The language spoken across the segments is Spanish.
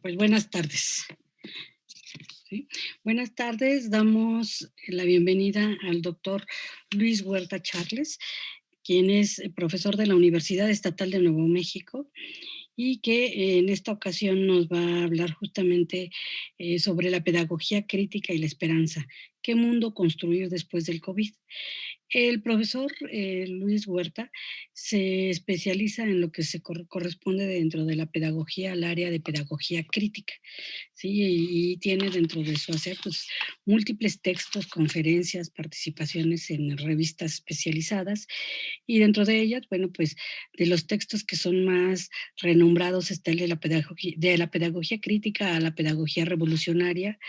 Pues buenas tardes. ¿Sí? Buenas tardes, damos la bienvenida al doctor Luis Huerta Charles, quien es profesor de la Universidad Estatal de Nuevo México y que en esta ocasión nos va a hablar justamente sobre la pedagogía crítica y la esperanza. ¿Qué mundo construir después del COVID? El profesor Luis Huerta se especializa en lo que se corresponde dentro de la pedagogía al área de pedagogía crítica. Sí, y tiene dentro de su hacer, pues, múltiples textos, conferencias, participaciones en revistas especializadas, y dentro de ellas, bueno, pues, de los textos que son más renombrados está el de la pedagogía crítica a la pedagogía revolucionaria,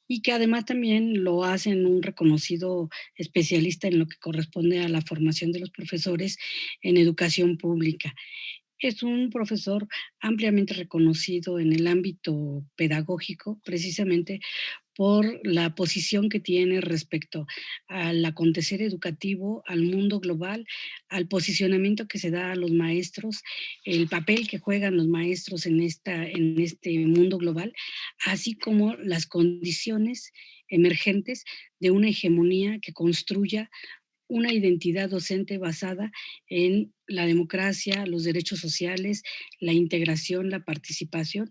y que además también lo hacen un reconocido especialista en lo que corresponde a la formación de los profesores en educación pública. Es un profesor ampliamente reconocido en el ámbito pedagógico, precisamente por la posición que tiene respecto al acontecer educativo, al mundo global, al posicionamiento que se da a los maestros, el papel que juegan los maestros en este mundo global, así como las condiciones emergentes de una hegemonía que construya una identidad docente basada en la democracia, los derechos sociales, la integración, la participación,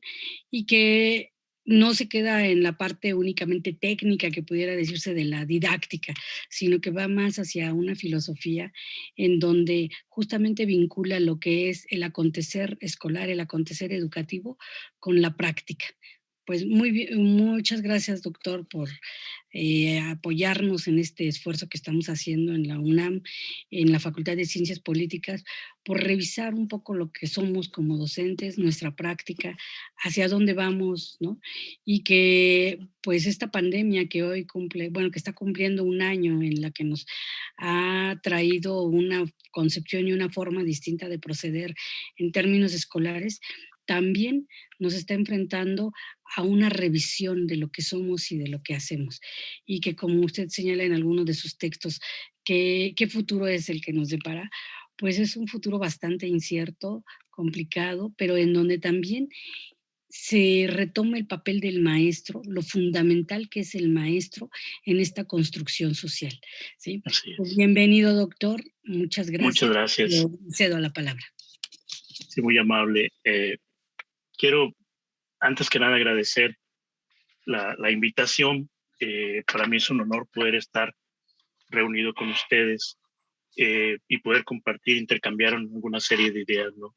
y que no se queda en la parte únicamente técnica que pudiera decirse de la didáctica, sino que va más hacia una filosofía en donde justamente vincula lo que es el acontecer escolar, el acontecer educativo con la práctica. Pues muchas gracias, doctor, por apoyarnos en este esfuerzo que estamos haciendo en la UNAM, en la Facultad de Ciencias Políticas, por revisar un poco lo que somos como docentes, nuestra práctica, hacia dónde vamos, ¿no? Y que pues esta pandemia que hoy cumple, bueno, que está cumpliendo un año en la que nos ha traído una concepción y una forma distinta de proceder en términos escolares, también nos está enfrentando a una revisión de lo que somos y de lo que hacemos. Y que como usted señala en algunos de sus textos, ¿qué futuro es el que nos depara? Pues es un futuro bastante incierto, complicado, pero en donde también se retoma el papel del maestro, lo fundamental que es el maestro en esta construcción social, ¿sí? Así Pues es. bienvenido, doctor, muchas Muchas gracias. gracias. Le cedo la palabra. Sí, muy amable. Quiero, antes que nada, agradecer la invitación. Para mí es un honor poder estar reunido con ustedes y poder compartir, intercambiar alguna serie de ideas, ¿no?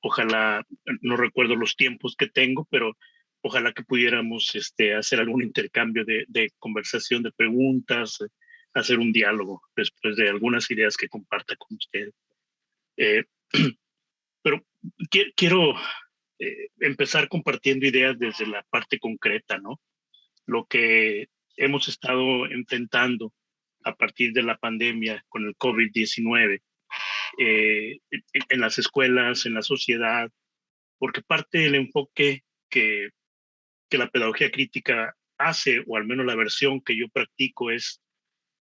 Ojalá, no recuerdo los tiempos que tengo, pero ojalá que pudiéramos hacer algún intercambio de conversación, de preguntas, hacer un diálogo después de algunas ideas que comparta con ustedes. Eh, pero quiero empezar compartiendo ideas desde la parte concreta, ¿no? Lo que hemos estado enfrentando a partir de la pandemia con el COVID-19 en las escuelas, en la sociedad, porque parte del enfoque que, que la pedagogía crítica hace, o al menos la versión que yo practico, es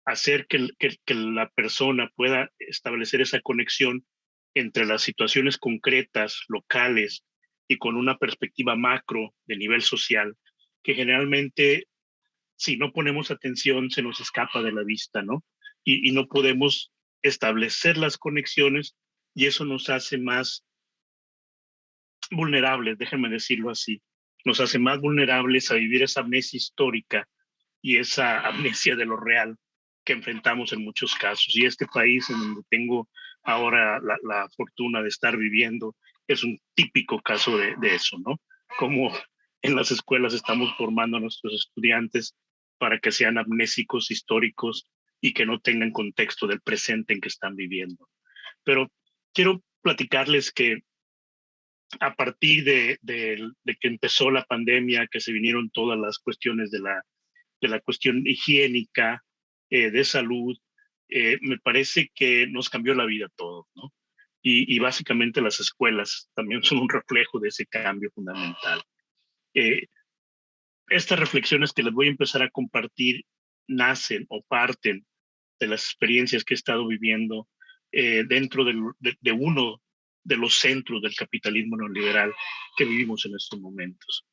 hacer que la persona pueda establecer esa conexión entre las situaciones concretas, locales y con una perspectiva macro de nivel social, que generalmente si no ponemos atención se nos escapa de la vista, ¿no? Y no podemos establecer las conexiones y eso nos hace más vulnerables, déjenme decirlo así, nos hace más vulnerables a vivir esa amnesia histórica y esa amnesia de lo real que enfrentamos en muchos casos. Y este país en donde tengo ahora la fortuna de estar viviendo es un típico caso de eso, ¿no? Como en las escuelas estamos formando a nuestros estudiantes para que sean amnésicos históricos y que no tengan contexto del presente en que están viviendo. Pero quiero platicarles que a partir de que empezó la pandemia, que se vinieron todas las cuestiones de la cuestión higiénica, de salud, me parece que nos cambió la vida a todos, ¿no? Y básicamente las escuelas también son un reflejo de ese cambio fundamental. Eh, Estas reflexiones que les voy a empezar a compartir nacen o parten de las experiencias que he estado viviendo dentro de uno de los centros del capitalismo neoliberal que vivimos en estos momentos.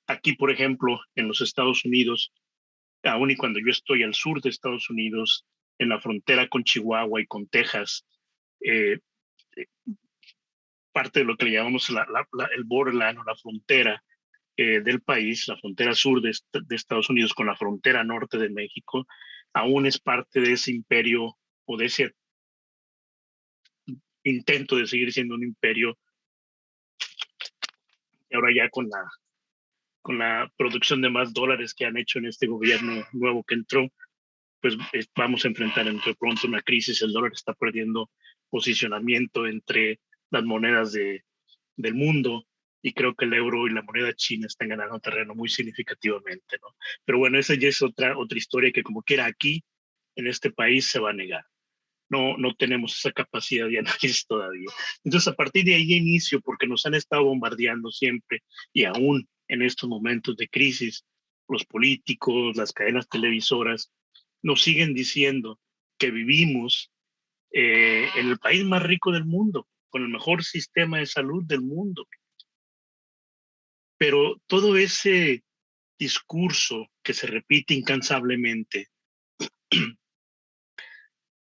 Aquí, por ejemplo, en los Estados Unidos, aun y cuando yo estoy al sur de Estados Unidos, en la frontera con Chihuahua y con Texas, eh, parte de lo que le llamamos el borderland o la frontera del país, la frontera sur de Estados Unidos con la frontera norte de México, aún es parte de ese imperio o de ese intento de seguir siendo un imperio. Y ahora ya con la producción de más dólares que han hecho en este gobierno nuevo que entró, pues vamos a enfrentar entre pronto una crisis. El dólar está perdiendo posicionamiento entre las monedas del mundo, y creo que el euro y la moneda china están ganando terreno muy significativamente, ¿no? Pero bueno, esa ya es otra historia que como quiera aquí, en este país, se va a negar. No tenemos esa capacidad de análisis todavía. Entonces, a partir de ahí inicio, porque nos han estado bombardeando siempre, y aún en estos momentos de crisis, los políticos, las cadenas televisoras, nos siguen diciendo que vivimos en el país más rico del mundo, con el mejor sistema de salud del mundo. Pero todo ese discurso que se repite incansablemente,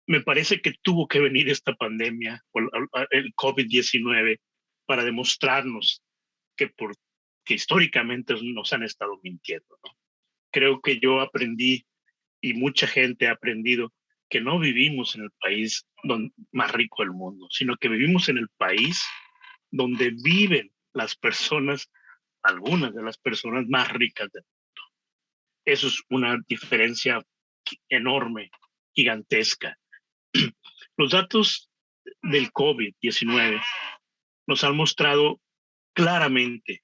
me parece que tuvo que venir esta pandemia, el COVID-19, para demostrarnos que históricamente nos han estado mintiendo, ¿no? Creo que yo aprendí, y mucha gente ha aprendido, que no vivimos en el país más rico del mundo, sino que vivimos en el país donde viven las personas, algunas de las personas más ricas del mundo. Eso es una diferencia enorme, gigantesca. Los datos del COVID-19 nos han mostrado claramente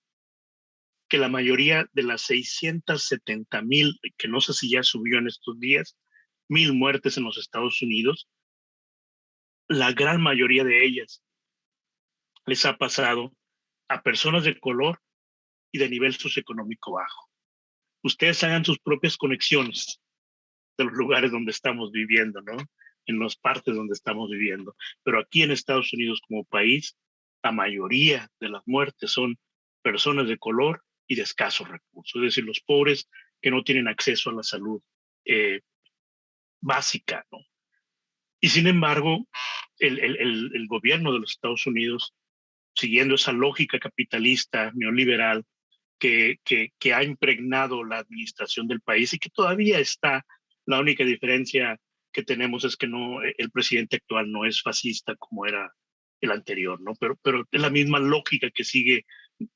que la mayoría de las 670,000, que no sé si ya subió en estos días, 1,000 muertes en los Estados Unidos, la gran mayoría de ellas les ha pasado a personas de color y de nivel socioeconómico bajo. Ustedes hagan sus propias conexiones de los lugares donde estamos viviendo, ¿no? En las partes donde estamos viviendo. Pero aquí en Estados Unidos como país, la mayoría de las muertes son personas de color y de escasos recursos, es decir, los pobres que no tienen acceso a la salud eh, básica, ¿no? Y sin embargo, el gobierno de los Estados Unidos, siguiendo esa lógica capitalista neoliberal que ha impregnado la administración del país y que todavía está, la única diferencia que tenemos es que el presidente actual no es fascista como era el anterior, ¿no? Pero es la misma lógica que sigue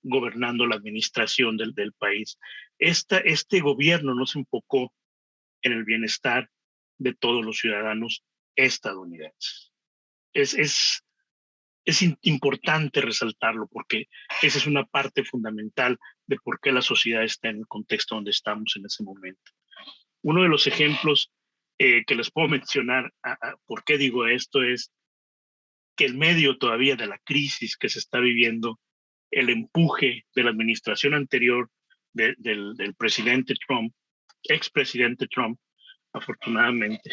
gobernando la administración del país. Este gobierno no se enfocó en el bienestar de todos los ciudadanos estadounidenses. Es importante resaltarlo porque esa es una parte fundamental de por qué la sociedad está en el contexto donde estamos en ese momento. Uno de los ejemplos que les puedo mencionar por qué digo esto es que en medio todavía de la crisis que se está viviendo, el empuje de la administración anterior del presidente Trump, expresidente Trump, afortunadamente,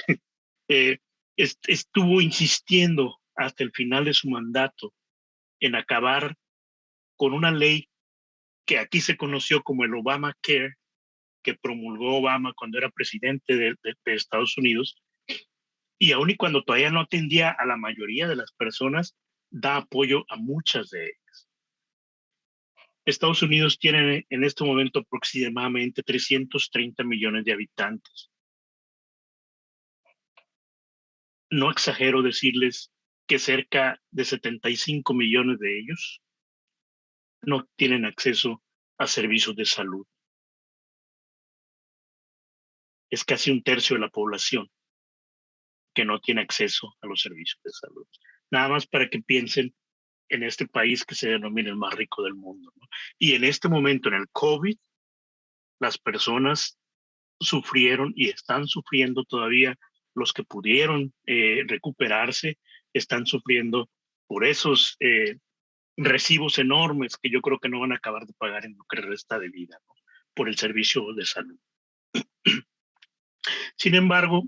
eh, estuvo insistiendo hasta el final de su mandato en acabar con una ley que aquí se conoció como el Obamacare, que promulgó Obama cuando era presidente de Estados Unidos, y aun y cuando todavía no atendía a la mayoría de las personas, da apoyo a muchas de ellas. Estados Unidos tiene en este momento aproximadamente 330 millones de habitantes. No exagero decirles que cerca de 75 millones de ellos no tienen acceso a servicios de salud. Es casi un tercio de la población que no tiene acceso a los servicios de salud. Nada más para que piensen en este país que se denomina el más rico del mundo, ¿no? Y en este momento, en el COVID, las personas sufrieron y están sufriendo todavía. Los que pudieron recuperarse están sufriendo por esos recibos enormes que yo creo que no van a acabar de pagar en lo que resta de vida, ¿no? Por el servicio de salud. Sin embargo,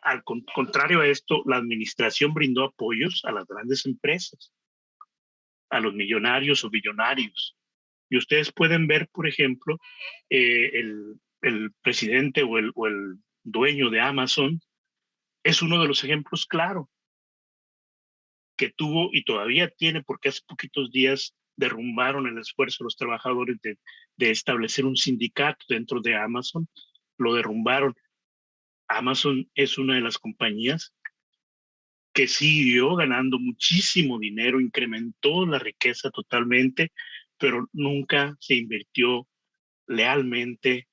al contrario a esto, la administración brindó apoyos a las grandes empresas, a los millonarios o billonarios, Y ustedes pueden ver, por ejemplo, el presidente o el dueño de Amazon es uno de los ejemplos claros que tuvo y todavía tiene, porque hace poquitos días derrumbaron el esfuerzo de los trabajadores de establecer un sindicato dentro de Amazon, lo derrumbaron. Amazon es una de las compañías que siguió ganando muchísimo dinero, incrementó la riqueza totalmente, pero nunca se invirtió lealmente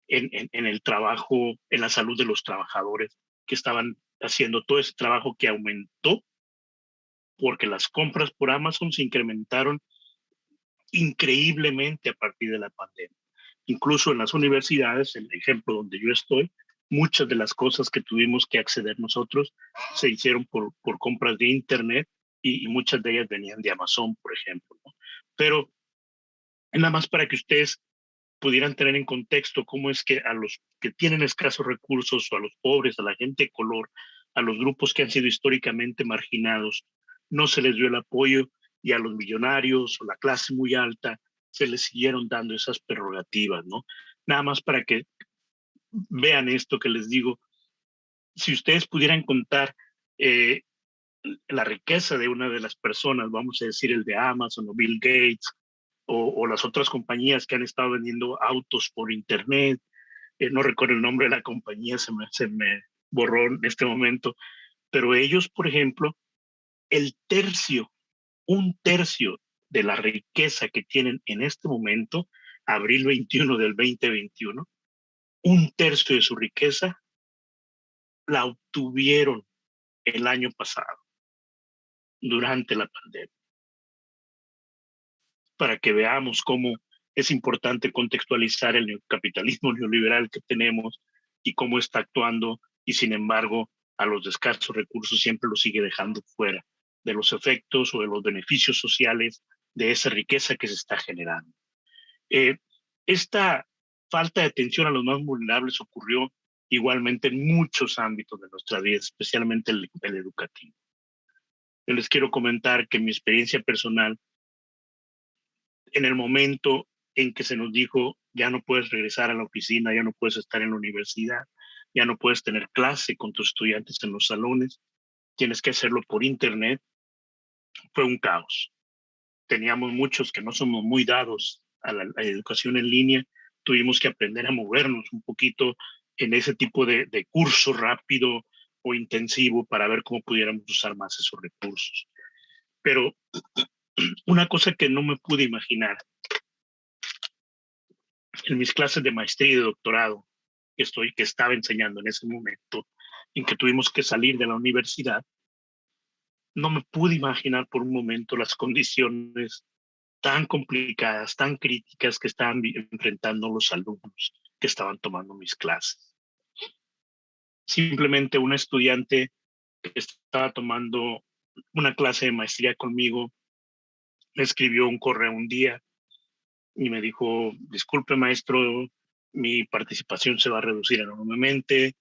en el trabajo, en la salud de los trabajadores que estaban haciendo todo ese trabajo que aumentó porque las compras por Amazon se incrementaron increíblemente a partir de la pandemia. Incluso en las universidades, el ejemplo donde yo estoy, muchas de las cosas que tuvimos que acceder nosotros se hicieron por compras de Internet y muchas de ellas venían de Amazon, por ejemplo, ¿no? Pero nada más para que ustedes pudieran tener en contexto cómo es que a los que tienen escasos recursos o a los pobres, a la gente de color, a los grupos que han sido históricamente marginados, no se les dio el apoyo y a los millonarios o la clase muy alta se les siguieron dando esas prerrogativas, ¿no? Nada más para que vean esto que les digo, si ustedes pudieran contar eh, la riqueza de una de las personas, vamos a decir el de Amazon o Bill Gates o las otras compañías que han estado vendiendo autos por internet, no recuerdo el nombre de la compañía, se me borró en este momento, pero ellos, por ejemplo, el tercio, un tercio de la riqueza que tienen en este momento, abril 21 del 2021, un tercio de su riqueza la obtuvieron el año pasado, durante la pandemia, para que veamos cómo es importante contextualizar el capitalismo neoliberal que tenemos y cómo está actuando y sin embargo a los de escasos recursos siempre los sigue dejando fuera de los efectos o de los beneficios sociales de esa riqueza que se está generando. Esta falta de atención a los más vulnerables ocurrió igualmente en muchos ámbitos de nuestra vida, especialmente el educativo. Yo les quiero comentar que mi experiencia personal, en el momento en que se nos dijo, ya no puedes regresar a la oficina, ya no puedes estar en la universidad, ya no puedes tener clase con tus estudiantes en los salones, tienes que hacerlo por internet, fue un caos. Teníamos muchos que no somos muy dados a la educación en línea, tuvimos que aprender a movernos un poquito en ese tipo de curso rápido o intensivo para ver cómo pudiéramos usar más esos recursos. Pero una cosa que no me pude imaginar en mis clases de maestría y de doctorado que estaba enseñando en ese momento, en que tuvimos que salir de la universidad, no me pude imaginar por un momento las condiciones tan complicadas, tan críticas que estaban enfrentando los alumnos que estaban tomando mis clases. Simplemente una estudiante que estaba tomando una clase de maestría conmigo me escribió un correo un día y me dijo, disculpe maestro, mi participación se va a reducir enormemente,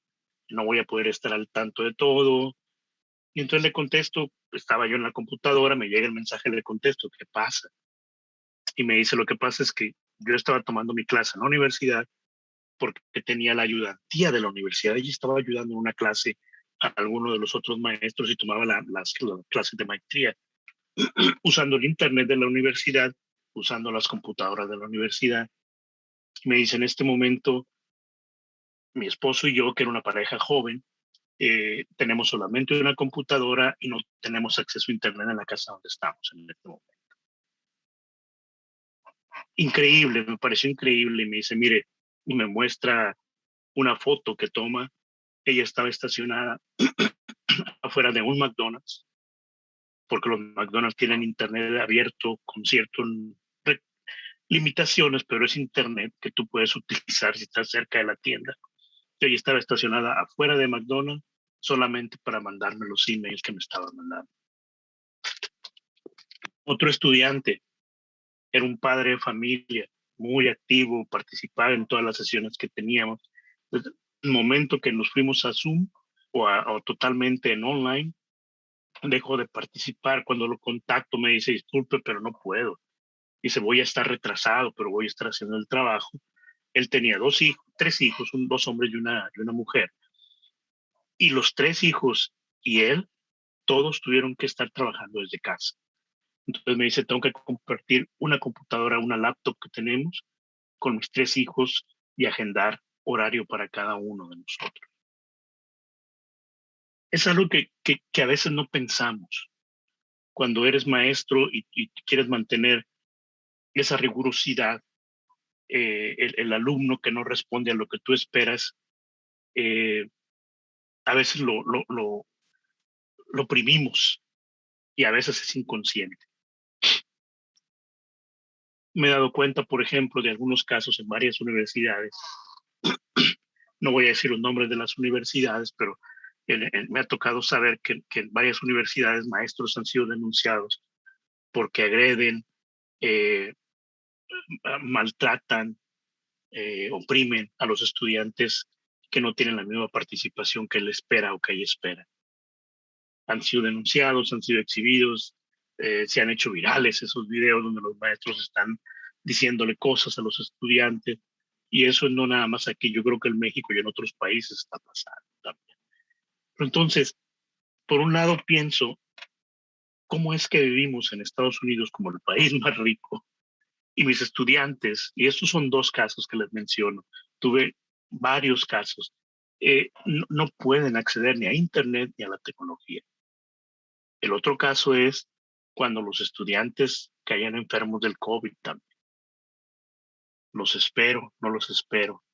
no voy a poder estar al tanto de todo. Y entonces le contesto, estaba yo en la computadora, me llega el mensaje, le contesto, ¿qué pasa? Y me dice, lo que pasa es que yo estaba tomando mi clase en la universidad porque tenía la ayudantía de la universidad. Ella estaba ayudando en una clase a alguno de los otros maestros y tomaba las clases de maestría usando el internet de la universidad, usando las computadoras de la universidad. Y me dice, en este momento, mi esposo y yo, que era una pareja joven, tenemos solamente una computadora y no tenemos acceso a internet en la casa donde estamos en este momento. Increíble, me pareció increíble. Y me dice, mire, y me muestra una foto que toma. Ella estaba estacionada afuera de un McDonald's, porque los McDonald's tienen internet abierto con ciertas limitaciones, pero es internet que tú puedes utilizar si estás cerca de la tienda. Ella estaba estacionada afuera de McDonald's solamente para mandarme los emails que me estaban mandando. Otro estudiante era un padre de familia muy activo, participaba en todas las sesiones que teníamos. Desde el momento que nos fuimos a Zoom o totalmente en online, dejó de participar. Cuando lo contacto me dice, disculpe, pero no puedo. Dice, voy a estar retrasado, pero voy a estar haciendo el trabajo. Él tenía tres hijos, dos hombres y una mujer. Y los tres hijos y él, todos tuvieron que estar trabajando desde casa. Entonces me dice, tengo que compartir una computadora, una laptop que tenemos con mis tres hijos y agendar horario para cada uno de nosotros. Es algo que a veces no pensamos. Cuando eres maestro y quieres mantener esa rigurosidad, el alumno que no responde a lo que tú esperas, a veces lo oprimimos y a veces es inconsciente. Me he dado cuenta, por ejemplo, de algunos casos en varias universidades. No voy a decir los nombres de las universidades, pero me ha tocado saber que en varias universidades maestros han sido denunciados porque agreden, eh, maltratan, oprimen a los estudiantes que no tienen la misma participación que él espera o que ella espera. Han sido denunciados, han sido exhibidos, se han hecho virales esos videos donde los maestros están diciéndole cosas a los estudiantes, y eso no nada más aquí, yo creo que en México y en otros países está pasando también. Pero entonces, por un lado pienso, ¿cómo es que vivimos en Estados Unidos como el país más rico? Y mis estudiantes, y estos son dos casos que les menciono, tuve varios casos, no pueden acceder ni a Internet ni a la tecnología. El otro caso es cuando los estudiantes caían enfermos del COVID también. Los espero, no los espero.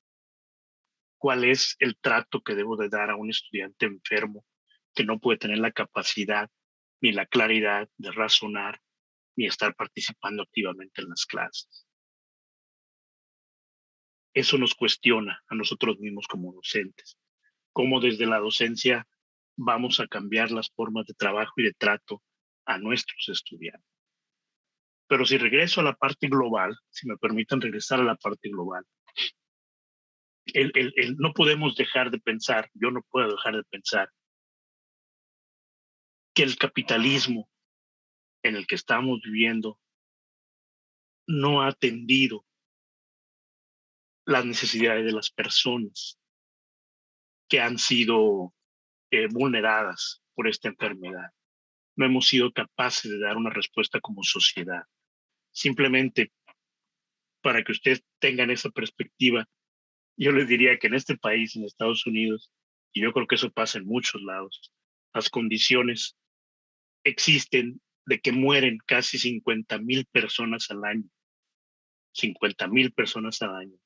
¿Cuál es el trato que debo de dar a un estudiante enfermo que no puede tener la capacidad ni la claridad de razonar ni estar participando activamente en las clases? Eso nos cuestiona a nosotros mismos como docentes. ¿Cómo desde la docencia vamos a cambiar las formas de trabajo y de trato a nuestros estudiantes? Pero si regreso a la parte global, si me permiten regresar a la parte global, no podemos dejar de pensar, yo no puedo dejar de pensar que el capitalismo en el que estamos viviendo no ha atendido las necesidades de las personas que han sido vulneradas por esta enfermedad. No hemos sido capaces de dar una respuesta como sociedad. Simplemente para que ustedes tengan esa perspectiva, yo les diría que en este país, en Estados Unidos, y yo creo que eso pasa en muchos lados, las condiciones existen de que mueren casi 50,000 personas al año, 50,000 personas al año,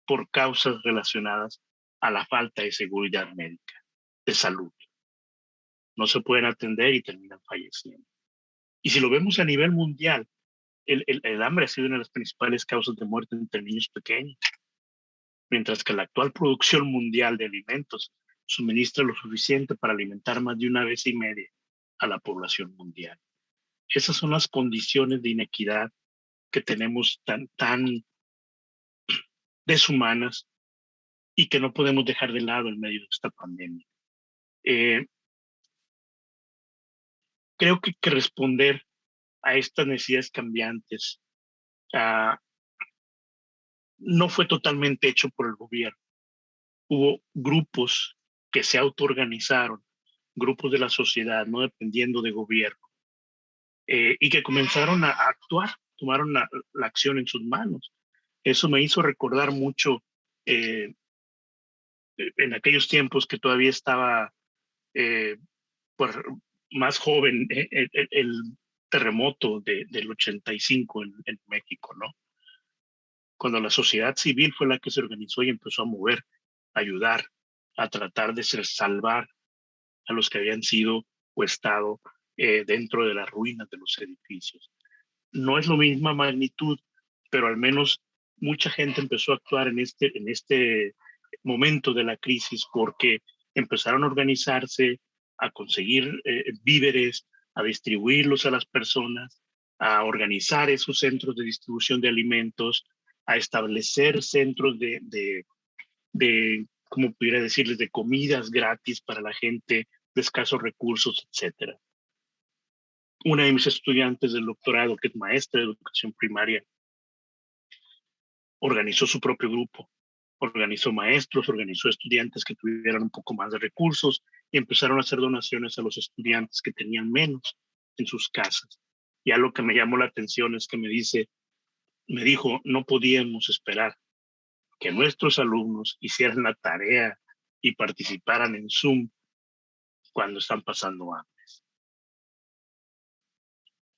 por causas relacionadas a la falta de seguridad médica, de salud. No se pueden atender y terminan falleciendo. Y si lo vemos a nivel mundial, el hambre ha sido una de las principales causas de muerte entre niños pequeños, mientras que la actual producción mundial de alimentos suministra lo suficiente para alimentar más de 1,5 veces a la población mundial. Esas son las condiciones de inequidad que tenemos tan deshumanas y que no podemos dejar de lado en medio de esta pandemia. Creo que responder a estas necesidades cambiantes no fue totalmente hecho por el gobierno. Hubo grupos que se autoorganizaron, grupos de la sociedad, no dependiendo de gobierno, y que comenzaron a actuar, tomaron la acción en sus manos. Eso me hizo recordar mucho en aquellos tiempos que todavía estaba pues, más joven, el terremoto del 85 en México, ¿no? Cuando la sociedad civil fue la que se organizó y empezó a mover, a ayudar, a tratar de salvar a los que habían sido o estado dentro de las ruinas de los edificios. No es la misma magnitud, pero al menos mucha gente empezó a actuar en este momento de la crisis porque empezaron a organizarse, a conseguir víveres, a distribuirlos a las personas, a organizar esos centros de distribución de alimentos, a establecer centros como pudiera decirles, de comidas gratis para la gente de escasos recursos, etcétera. Una de mis estudiantes del doctorado, que es maestra de educación primaria, organizó su propio grupo, organizó maestros, organizó estudiantes que tuvieran un poco más de recursos y empezaron a hacer donaciones a los estudiantes que tenían menos en sus casas. Y algo que me llamó la atención es que me dijo, no podíamos esperar que nuestros alumnos hicieran la tarea y participaran en Zoom cuando están pasando hambre.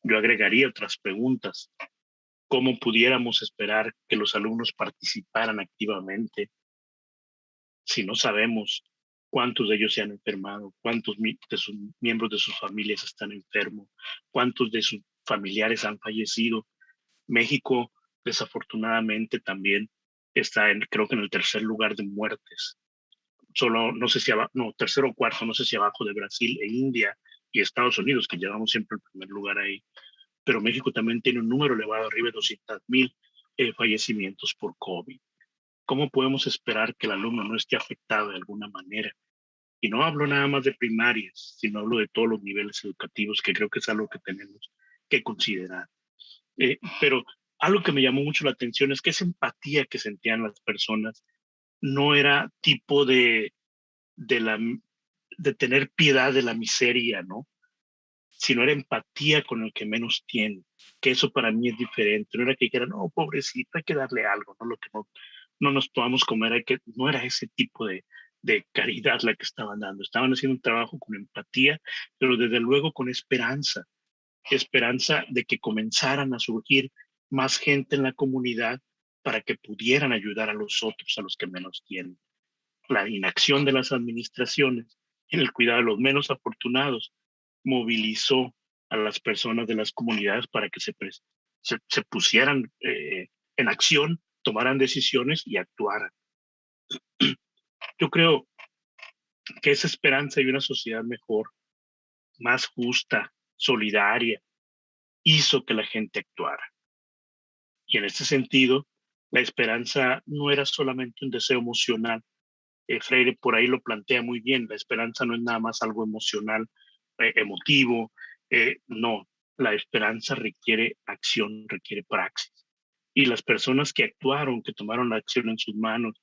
Yo agregaría otras preguntas. ¿Cómo pudiéramos esperar que los alumnos participaran activamente si no sabemos cuántos de ellos se han enfermado, cuántos de sus miembros de sus familias están enfermos, cuántos de sus familiares han fallecido? México, desafortunadamente, también está creo que en el tercer lugar de muertes. Solo, no sé si abajo, no, tercero o cuarto, no sé si abajo de Brasil e India y Estados Unidos, que llevamos siempre el primer lugar ahí. Pero México también tiene un número elevado, arriba de 200,000 fallecimientos por COVID. ¿Cómo podemos esperar que el alumno no esté afectado de alguna manera? Y no hablo nada más de primarias, sino hablo de todos los niveles educativos, que creo que es algo que tenemos que considerar. Pero algo que me llamó mucho la atención es que esa empatía que sentían las personas no era tipo de, la, de tener piedad de la miseria, ¿no? Sino era empatía con el que menos tiene, que eso para mí es diferente. No era que dijeran, no, pobrecito, hay que darle algo, ¿no? Lo que no nos podamos comer, no era ese tipo de caridad la que estaban dando. Estaban haciendo un trabajo con empatía, pero desde luego con esperanza, esperanza de que comenzaran a surgir más gente en la comunidad para que pudieran ayudar a los otros, a los que menos tienen. La inacción de las administraciones en el cuidado de los menos afortunados movilizó a las personas de las comunidades para que se pusieran en acción, tomaran decisiones y actuaran. Yo creo que esa esperanza y una sociedad mejor, más justa, solidaria, hizo que la gente actuara. Y en este sentido, la esperanza no era solamente un deseo emocional. Freire por ahí lo plantea muy bien. La esperanza no es nada más algo emocional, emotivo. No, la esperanza requiere acción, requiere praxis. Y las personas que actuaron, que tomaron la acción en sus manos,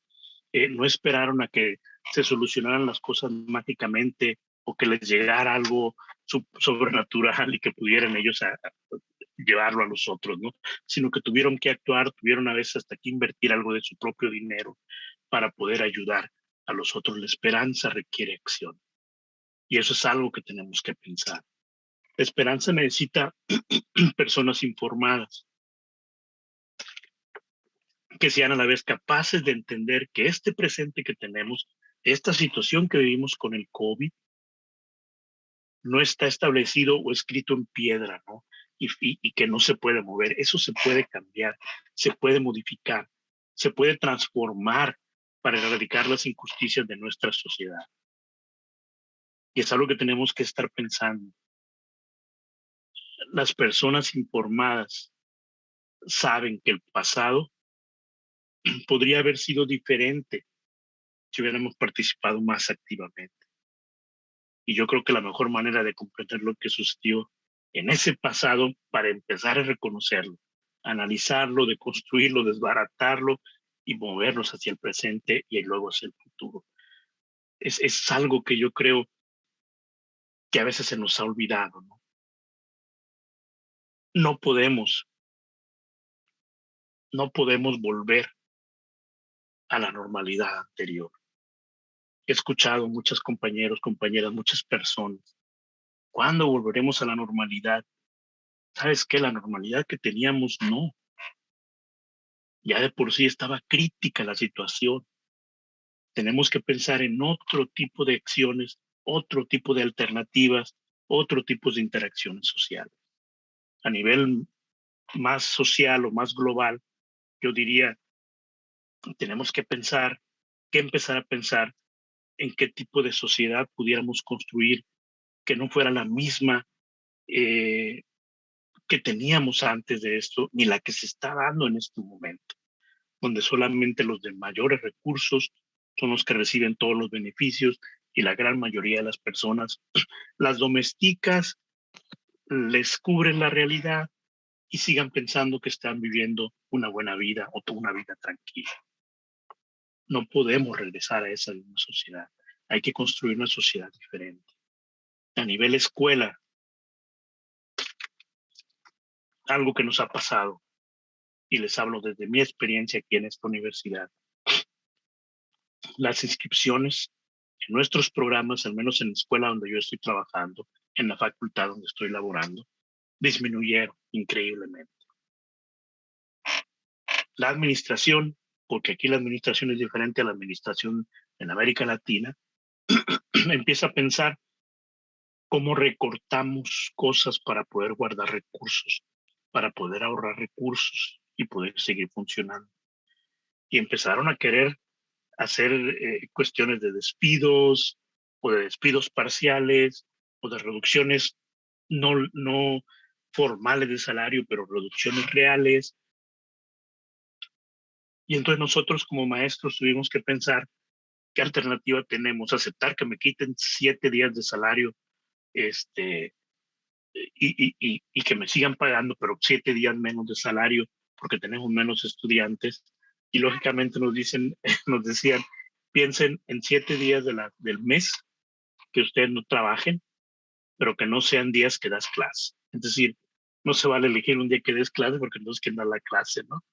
no esperaron a que se solucionaran las cosas mágicamente o que les llegara algo sobrenatural y que pudieran ellos llevarlo a los otros, ¿no? Sino que tuvieron que actuar, tuvieron a veces hasta que invertir algo de su propio dinero para poder ayudar a los otros. La esperanza requiere acción. Y eso es algo que tenemos que pensar. La esperanza necesita personas informadas, que sean a la vez capaces de entender que este presente que tenemos, esta situación que vivimos con el COVID, no está establecido o escrito en piedra, ¿no? Y que no se puede mover. Eso se puede cambiar, se puede modificar, se puede transformar para erradicar las injusticias de nuestra sociedad. Y es algo que tenemos que estar pensando. Las personas informadas saben que el pasado podría haber sido diferente si hubiéramos participado más activamente. Y yo creo que la mejor manera de comprender lo que sucedió en ese pasado, para empezar a reconocerlo, analizarlo, deconstruirlo, desbaratarlo y movernos hacia el presente y luego hacia el futuro. Es algo que yo creo que a veces se nos ha olvidado, ¿no? No podemos volver a la normalidad anterior. He escuchado muchos compañeros, compañeras, muchas personas. ¿Cuándo volveremos a la normalidad? ¿Sabes qué? La normalidad que teníamos, no. Ya de por sí estaba crítica la situación. Tenemos que pensar en otro tipo de acciones, otro tipo de alternativas, otro tipo de interacciones sociales. A nivel más social o más global, yo diría, tenemos que empezar a pensar en qué tipo de sociedad pudiéramos construir que no fuera la misma que teníamos antes de esto, ni la que se está dando en este momento, donde solamente los de mayores recursos son los que reciben todos los beneficios y la gran mayoría de las personas las domesticas les cubren la realidad y sigan pensando que están viviendo una buena vida o una vida tranquila. No podemos regresar a esa misma sociedad. Hay que construir una sociedad diferente. A nivel escuela, algo que nos ha pasado, y les hablo desde mi experiencia aquí en esta universidad, las inscripciones en nuestros programas, al menos en la escuela donde yo estoy trabajando, en la facultad donde estoy laborando, disminuyeron increíblemente. La administración, porque aquí la administración es diferente a la administración en América Latina, empieza a pensar cómo recortamos cosas para poder guardar recursos, para poder ahorrar recursos y poder seguir funcionando. Y empezaron a querer hacer cuestiones de despidos o de despidos parciales o de reducciones no formales de salario, pero reducciones reales. Y entonces nosotros como maestros tuvimos que pensar qué alternativa tenemos, aceptar que me quiten 7 días de salario y que me sigan pagando, pero 7 días menos de salario porque tenemos menos estudiantes. Y lógicamente nos dicen, nos decían, piensen en 7 días del mes que ustedes no trabajen, pero que no sean días que das clase. Es decir, no se vale elegir un día que des clase porque entonces quién da la clase, ¿no?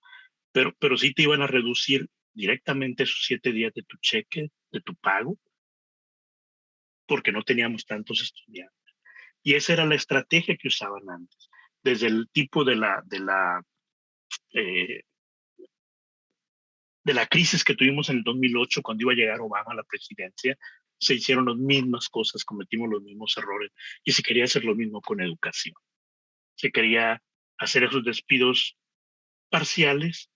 Pero sí te iban a reducir directamente esos 7 días de tu cheque, de tu pago, porque no teníamos tantos estudiantes. Y esa era la estrategia que usaban antes. Desde el tipo eh, de la crisis que tuvimos en el 2008, cuando iba a llegar Obama a la presidencia, se hicieron las mismas cosas, cometimos los mismos errores y se quería hacer lo mismo con educación. Se quería hacer esos despidos parciales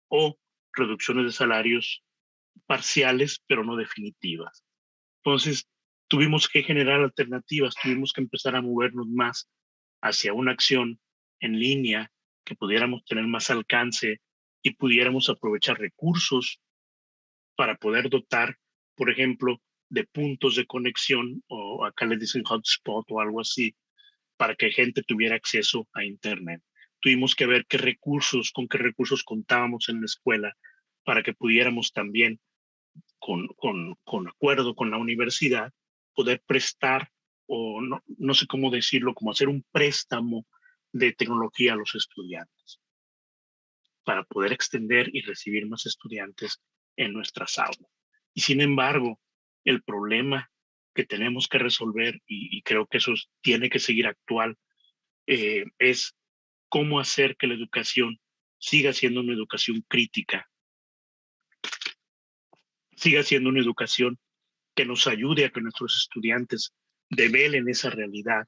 o reducciones de salarios parciales, pero no definitivas. Entonces, tuvimos que generar alternativas, tuvimos que empezar a movernos más hacia una acción en línea que pudiéramos tener más alcance y pudiéramos aprovechar recursos para poder dotar, por ejemplo, de puntos de conexión, o acá le dicen hotspot o algo así, para que gente tuviera acceso a Internet. Tuvimos que ver con qué recursos contábamos en la escuela para que pudiéramos también, con acuerdo con la universidad, poder prestar, o no sé cómo decirlo, como hacer un préstamo de tecnología a los estudiantes para poder extender y recibir más estudiantes en nuestras aulas. Y sin embargo, el problema que tenemos que resolver, y creo que eso tiene que seguir actual, es cómo hacer que la educación siga siendo una educación crítica, siga siendo una educación que nos ayude a que nuestros estudiantes develen esa realidad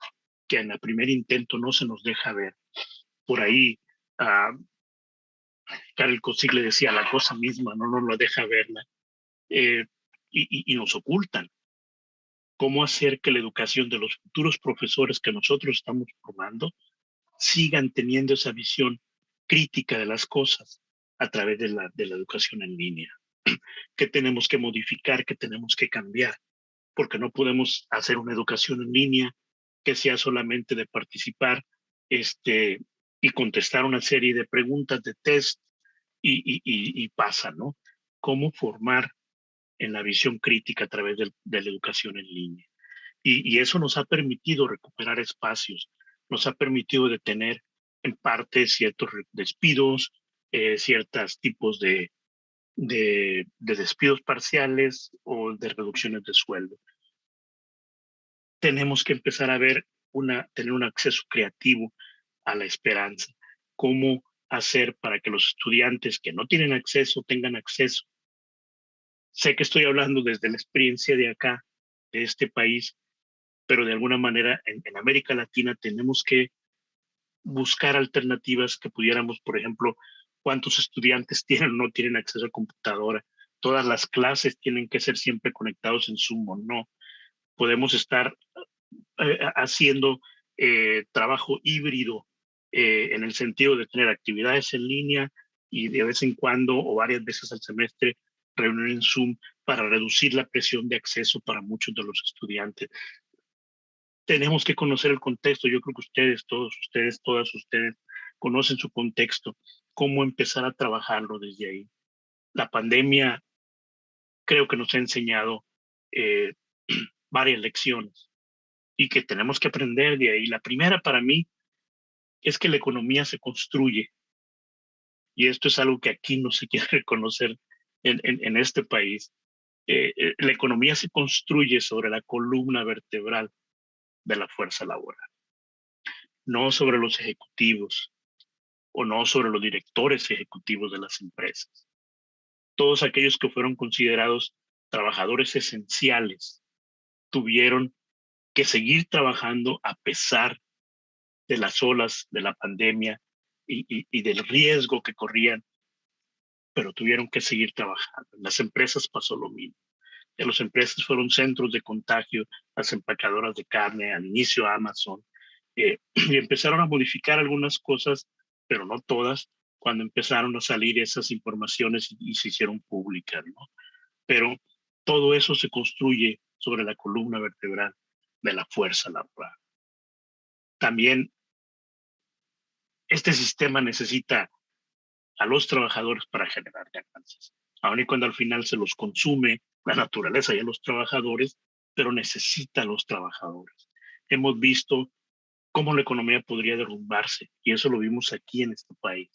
que en el primer intento no se nos deja ver. Por ahí, Karel Kosik le decía, la cosa misma no nos lo deja verla, eh, y nos ocultan. ¿Cómo hacer que la educación de los futuros profesores que nosotros estamos formando sigan teniendo esa visión crítica de las cosas a través de la educación en línea? ¿Qué tenemos que modificar? ¿Qué tenemos que cambiar? Porque no podemos hacer una educación en línea que sea solamente de participar y contestar una serie de preguntas de test y pasa, ¿no? ¿Cómo formar en la visión crítica a través de la educación en línea? Y eso nos ha permitido recuperar espacios, nos ha permitido detener en parte ciertos despidos, ciertos tipos de despidos parciales o de reducciones de sueldo. Tenemos que empezar a tener un acceso creativo a la esperanza. ¿Cómo hacer para que los estudiantes que no tienen acceso tengan acceso? Sé que estoy hablando desde la experiencia de acá, de este país, pero de alguna manera en América Latina tenemos que buscar alternativas que pudiéramos, por ejemplo, cuántos estudiantes tienen o no tienen acceso a computadora. Todas las clases tienen que ser siempre conectados en Zoom o no. Podemos estar haciendo trabajo híbrido, en el sentido de tener actividades en línea y de vez en cuando o varias veces al semestre reunir en Zoom para reducir la presión de acceso para muchos de los estudiantes. tenemos que conocer el contexto. Yo creo que ustedes, todos ustedes, todas ustedes, conocen su contexto, cómo empezar a trabajarlo desde ahí. La pandemia creo que nos ha enseñado eh, varias lecciones y que tenemos que aprender de ahí. La primera para mí es que la economía se construye, y esto es algo que aquí no se quiere reconocer en este país. La economía se construye sobre la columna vertebral de la fuerza laboral, no sobre los ejecutivos o no sobre los directores ejecutivos de las empresas. Todos aquellos que fueron considerados trabajadores esenciales tuvieron que seguir trabajando a pesar de las olas de la pandemia y del riesgo que corrían, pero tuvieron que seguir trabajando. En las empresas pasó lo mismo. En las empresas fueron centros de contagio, las empacadoras de carne, al inicio Amazon, y empezaron a modificar algunas cosas, pero no todas, cuando empezaron a salir esas informaciones y se hicieron públicas, ¿no? Pero todo eso se construye sobre la columna vertebral de la fuerza laboral. También este sistema necesita a los trabajadores para generar ganancias, aun y cuando al final se los consume la naturaleza y a los trabajadores, pero necesita a los trabajadores. Hemos visto cómo la economía podría derrumbarse, y eso lo vimos aquí en este país,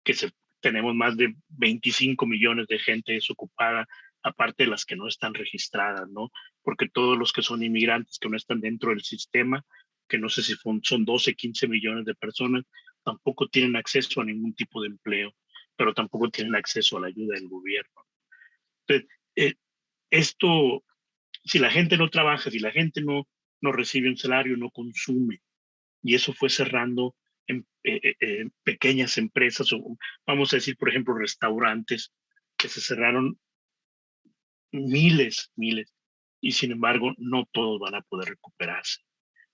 que tenemos más de 25 millones de gente desocupada, aparte de las que no están registradas, ¿no? Porque todos los que son inmigrantes, que no están dentro del sistema, que no sé si son 12, 15 millones de personas, tampoco tienen acceso a ningún tipo de empleo, pero tampoco tienen acceso a la ayuda del gobierno. Entonces, esto, si la gente no trabaja, si la gente no recibe un salario, no consume, y eso fue cerrando en pequeñas empresas, o vamos a decir, por ejemplo, restaurantes que se cerraron miles, y sin embargo, no todos van a poder recuperarse.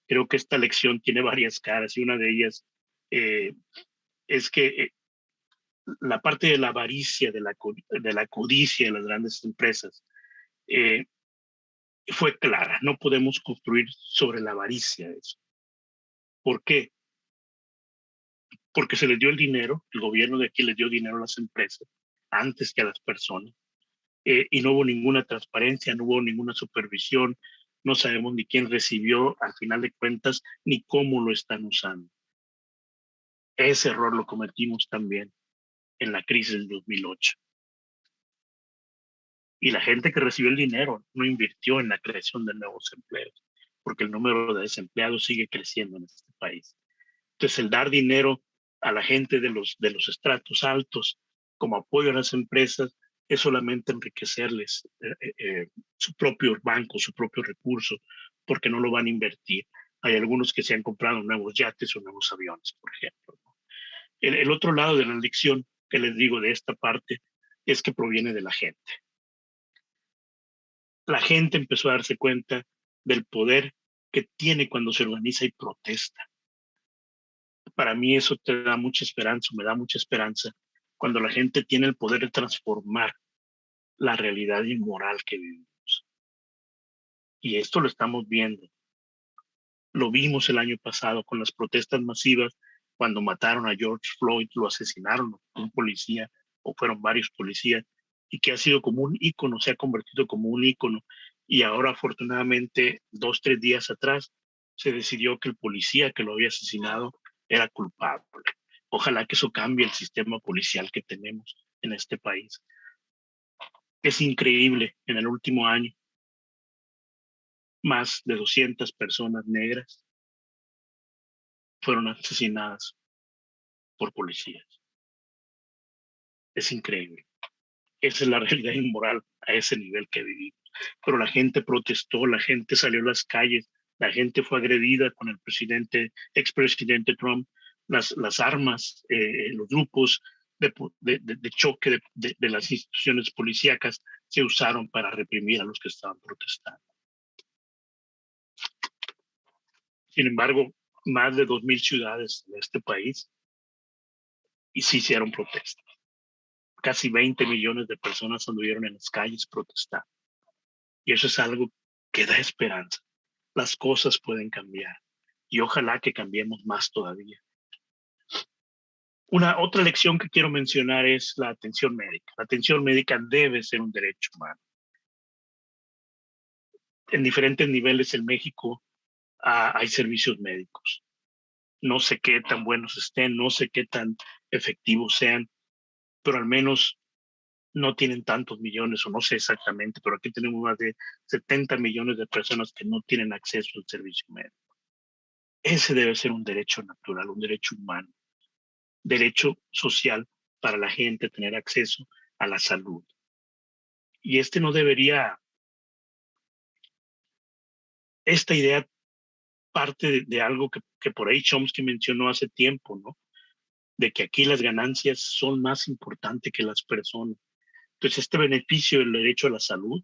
Creo que esta lección tiene varias caras, y una de ellas eh, es que la parte de la avaricia, de la codicia de las grandes empresas, eh, fue clara. No podemos construir sobre la avaricia eso. ¿Por qué? Porque se les dio el dinero, el gobierno de aquí les dio dinero a las empresas antes que a las personas, y no hubo ninguna transparencia, no hubo ninguna supervisión, no sabemos ni quién recibió al final de cuentas, ni cómo lo están usando. Ese error lo cometimos también en la crisis del 2008. Y la gente que recibió el dinero no invirtió en la creación de nuevos empleos, porque el número de desempleados sigue creciendo en este país. Entonces, el dar dinero a la gente de los estratos altos como apoyo a las empresas es solamente enriquecerles su propio banco, su propio recurso, porque no lo van a invertir. Hay algunos que se han comprado nuevos yates o nuevos aviones, por ejemplo. El otro lado de la lección que les digo de esta parte es que proviene de la gente. La gente empezó a darse cuenta del poder que tiene cuando se organiza y protesta. Para mí eso te da mucha esperanza, me da mucha esperanza, cuando la gente tiene el poder de transformar la realidad inmoral que vivimos. Y esto lo estamos viendo. Lo vimos el año pasado con las protestas masivas, cuando mataron a George Floyd, lo asesinaron un policía, o fueron varios policías, y que ha sido como un ícono, se ha convertido como un ícono. Y ahora, afortunadamente, 2, 3 días atrás, se decidió que el policía que lo había asesinado era culpable. Ojalá que eso cambie el sistema policial que tenemos en este país. Es increíble, en el último año, más de 200 personas negras fueron asesinadas por policías. Es increíble. Esa es la realidad inmoral a ese nivel que vivimos. Pero la gente protestó, la gente salió a las calles, la gente fue agredida con el expresidente Trump, las armas, los grupos de choque de las instituciones policíacas se usaron para reprimir a los que estaban protestando. Sin embargo, más de 2,000 ciudades de este país y se hicieron protestas. Casi 20 millones de personas anduvieron en las calles protestando. Y eso es algo que da esperanza. las cosas pueden cambiar y ojalá que cambiemos más todavía. Una otra lección que quiero mencionar es la atención médica. La atención médica debe ser un derecho humano. En diferentes niveles en México hay servicios médicos. No sé qué tan buenos estén, no sé qué tan efectivos sean, pero al menos no tienen tantos millones, o no sé exactamente, pero aquí tenemos más de 70 millones de personas que no tienen acceso al servicio médico. Ese debe ser un derecho natural, un derecho humano, derecho social para la gente tener acceso a la salud. Y no debería, esta idea parte de algo que por ahí Chomsky mencionó hace tiempo, ¿no? De que aquí las ganancias son más importantes que las personas. Entonces, este beneficio del derecho a la salud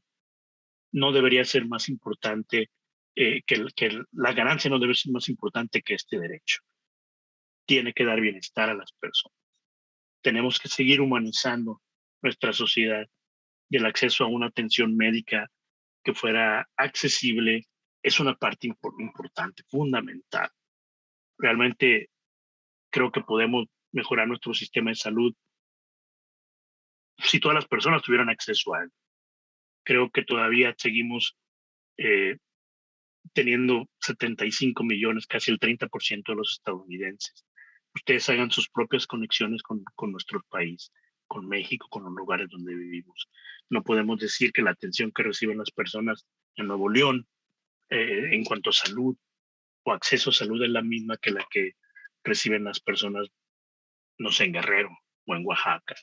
no debería ser más importante, la ganancia no debe ser más importante que este derecho. Tiene que dar bienestar a las personas. Tenemos que seguir humanizando nuestra sociedad y el acceso a una atención médica que fuera accesible es una parte importante, fundamental. Realmente creo que podemos mejorar nuestro sistema de salud si todas las personas tuvieran acceso a él. Creo que todavía seguimos eh, teniendo 75 millones, casi el 30% de los estadounidenses. Ustedes hagan sus propias conexiones con nuestro país, con México, con los lugares donde vivimos. No podemos decir que la atención que reciben las personas en Nuevo León en cuanto a salud o acceso a salud es la misma que la que reciben las personas, no sé, en Guerrero o en Oaxaca,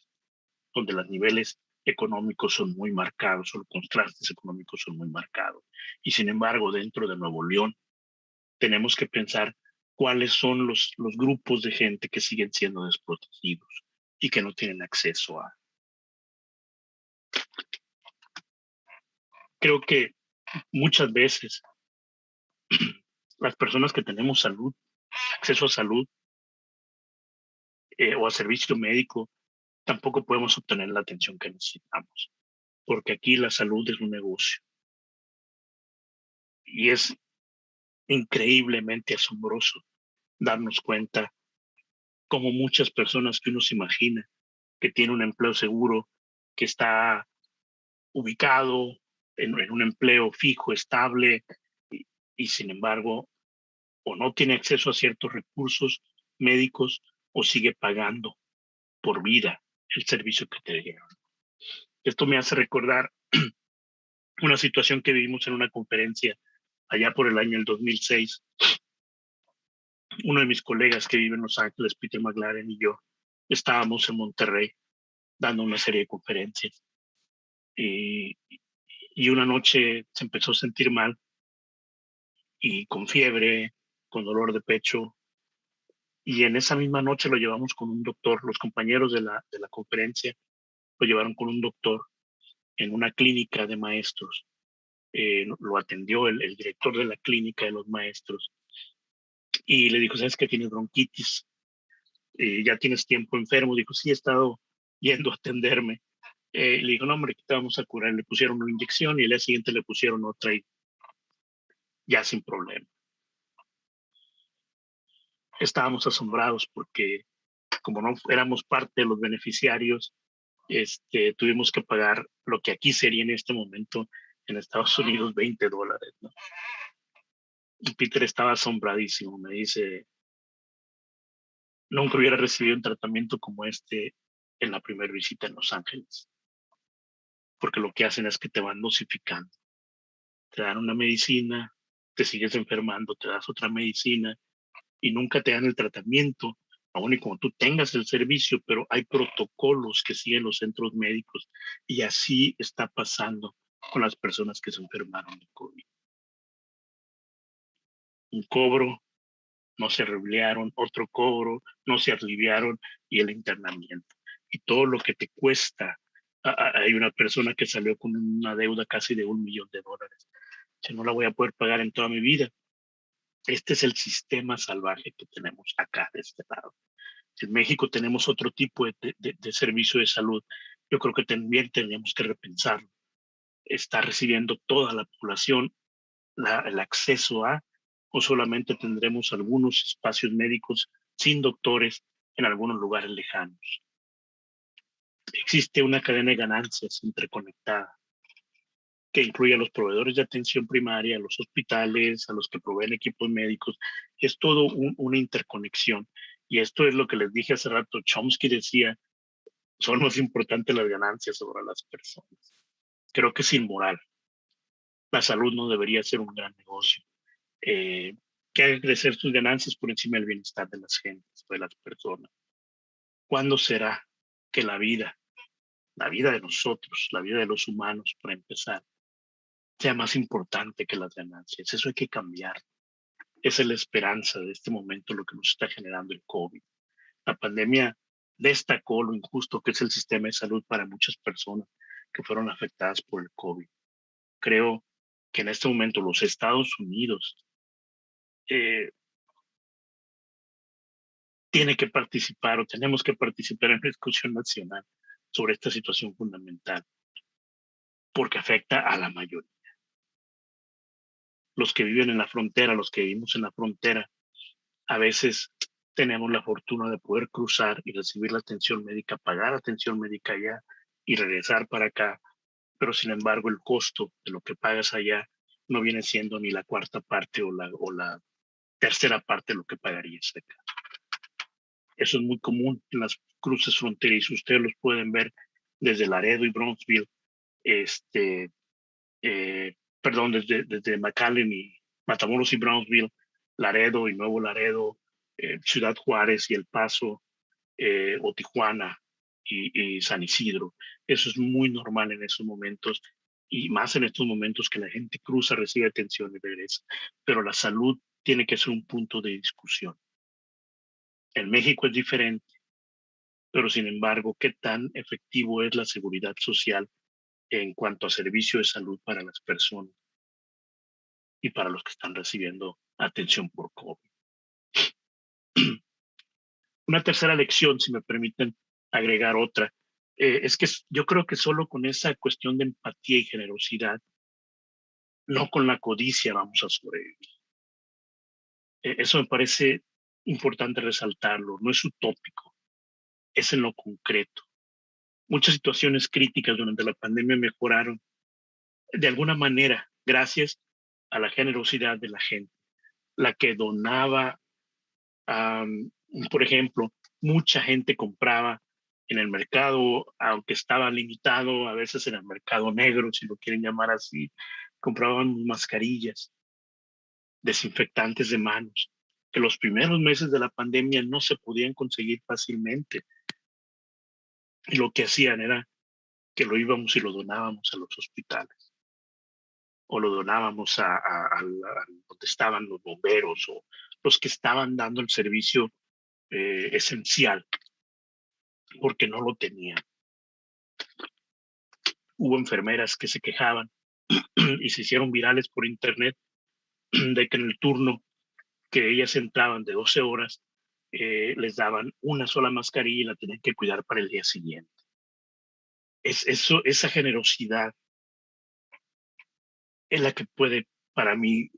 donde los niveles económicos son muy marcados, o los contrastes económicos son muy marcados. Y sin embargo, dentro de Nuevo León, tenemos que pensar cuáles son los grupos de gente que siguen siendo desprotegidos y que no tienen acceso a. Creo que muchas veces las personas que tenemos salud, acceso a salud o a servicio médico, tampoco podemos obtener la atención que necesitamos, porque aquí la salud es un negocio y es increíblemente asombroso darnos cuenta como muchas personas que uno se imagina que tiene un empleo seguro, que está ubicado en un empleo fijo, estable, y sin embargo, o no tiene acceso a ciertos recursos médicos o sigue pagando por vida el servicio que te dieron. Esto me hace recordar una situación que vivimos en una conferencia allá por el año 2006. Uno de mis colegas que vive en Los Ángeles, Peter McLaren, y yo estábamos en Monterrey dando una serie de conferencias. Y una noche se empezó a sentir mal y con fiebre, con dolor de pecho. Y en esa misma noche lo llevamos con un doctor. Los compañeros de la conferencia lo llevaron con un doctor en una clínica de maestros. Lo atendió el director de la clínica de los maestros y le dijo, ¿sabes que tienes bronquitis? ¿Ya tienes tiempo enfermo? Dijo, sí, he estado yendo a atenderme. Le dijo, no, hombre, ¿qué te vamos a curar? Le pusieron una inyección y al día siguiente le pusieron otra y ya sin problema. Estábamos asombrados porque como no éramos parte de los beneficiarios, tuvimos que pagar lo que aquí sería en este momento en Estados Unidos $20, ¿no? Y Peter estaba asombradísimo, me dice, nunca hubiera recibido un tratamiento como este en la primera visita en Los Ángeles, porque lo que hacen es que te van dosificando, te dan una medicina, te sigues enfermando, te das otra medicina y nunca te dan el tratamiento, aun y como tú tengas el servicio, pero hay protocolos que siguen los centros médicos y así está pasando con las personas que se enfermaron de COVID. Un cobro, no se aliviaron, otro cobro, no se aliviaron y el internamiento. Y todo lo que te cuesta. Hay una persona que salió con una deuda casi de $1 millón. Que no la voy a poder pagar en toda mi vida. Este es el sistema salvaje que tenemos acá de este lado. En México tenemos otro tipo de servicio de salud. Yo creo que también tendríamos que repensarlo. Está recibiendo toda la población el acceso a, o solamente tendremos algunos espacios médicos sin doctores en algunos lugares lejanos. Existe una cadena de ganancias interconectada que incluye a los proveedores de atención primaria, a los hospitales, a los que proveen equipos médicos. Es todo una interconexión. Y esto es lo que les dije hace rato. Chomsky decía, son más importantes las ganancias sobre las personas. Creo que es inmoral. La salud no debería ser un gran negocio. Que haga crecer sus ganancias por encima del bienestar de las gentes, de las personas. ¿Cuándo será que la vida de nosotros, la vida de los humanos, para empezar, sea más importante que las ganancias? Eso hay que cambiar. Esa es la esperanza de este momento, lo que nos está generando el COVID. La pandemia destacó lo injusto que es el sistema de salud para muchas personas que fueron afectadas por el COVID. Creo que en este momento los Estados Unidos tiene que participar o tenemos que participar en la discusión nacional sobre esta situación fundamental, porque afecta a la mayoría. Los que viven en la frontera, los que vivimos en la frontera, a veces tenemos la fortuna de poder cruzar y recibir la atención médica, pagar atención médica allá y regresar para acá, pero sin embargo el costo de lo que pagas allá no viene siendo ni la cuarta parte o la tercera parte de lo que pagarías acá. Eso es muy común en las cruces fronterizas. Ustedes los pueden ver desde Laredo y Brownsville, desde McAllen y Matamoros y Brownsville, Laredo y Nuevo Laredo, Ciudad Juárez y El Paso, o Tijuana y San Isidro. Eso es muy normal en esos momentos y más en estos momentos que la gente cruza, recibe atención y regresa. Pero la salud tiene que ser un punto de discusión. En México es diferente, pero sin embargo, ¿qué tan efectivo es la seguridad social en cuanto a servicio de salud para las personas y para los que están recibiendo atención por COVID? Una tercera lección, si me permiten agregar otra, es que yo creo que solo con esa cuestión de empatía y generosidad, no con la codicia, vamos a sobrevivir. Eso me parece importante resaltarlo, no es utópico, es en lo concreto. Muchas situaciones críticas durante la pandemia mejoraron de alguna manera gracias a la generosidad de la gente, la que donaba, por ejemplo, mucha gente compraba en el mercado, aunque estaba limitado, a veces en el mercado negro, si lo quieren llamar así, compraban mascarillas, desinfectantes de manos, que los primeros meses de la pandemia no se podían conseguir fácilmente. Y lo que hacían era que lo íbamos y lo donábamos a los hospitales, o lo donábamos a donde estaban los bomberos o los que estaban dando el servicio esencial, porque no lo tenían. Hubo enfermeras que se quejaban y se hicieron virales por internet de que en el turno que ellas entraban de 12 horas, les daban una sola mascarilla y la tenían que cuidar para el día siguiente. Esa generosidad es la que puede, para mí,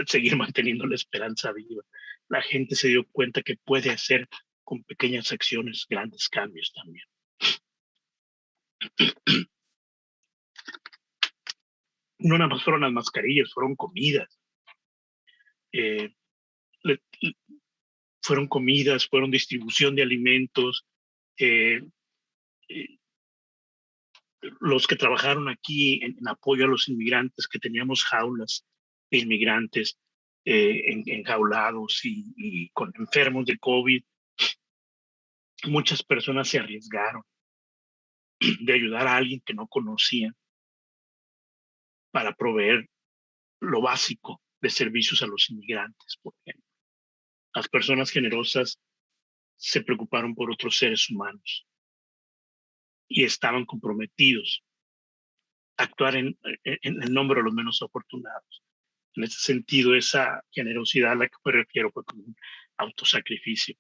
seguir manteniendo la esperanza viva. La gente se dio cuenta que puede hacer con pequeñas acciones grandes cambios también. No nada más fueron las mascarillas, fueron comidas. Fueron comidas, fueron distribución de alimentos. Los que trabajaron aquí en apoyo a los inmigrantes, que teníamos jaulas de inmigrantes enjaulados y con enfermos de COVID, muchas personas se arriesgaron de ayudar a alguien que no conocían para proveer lo básico de servicios a los inmigrantes, por ejemplo. Las personas generosas se preocuparon por otros seres humanos y estaban comprometidos a actuar en el nombre de los menos afortunados. En ese sentido, esa generosidad a la que me refiero fue como un autosacrificio.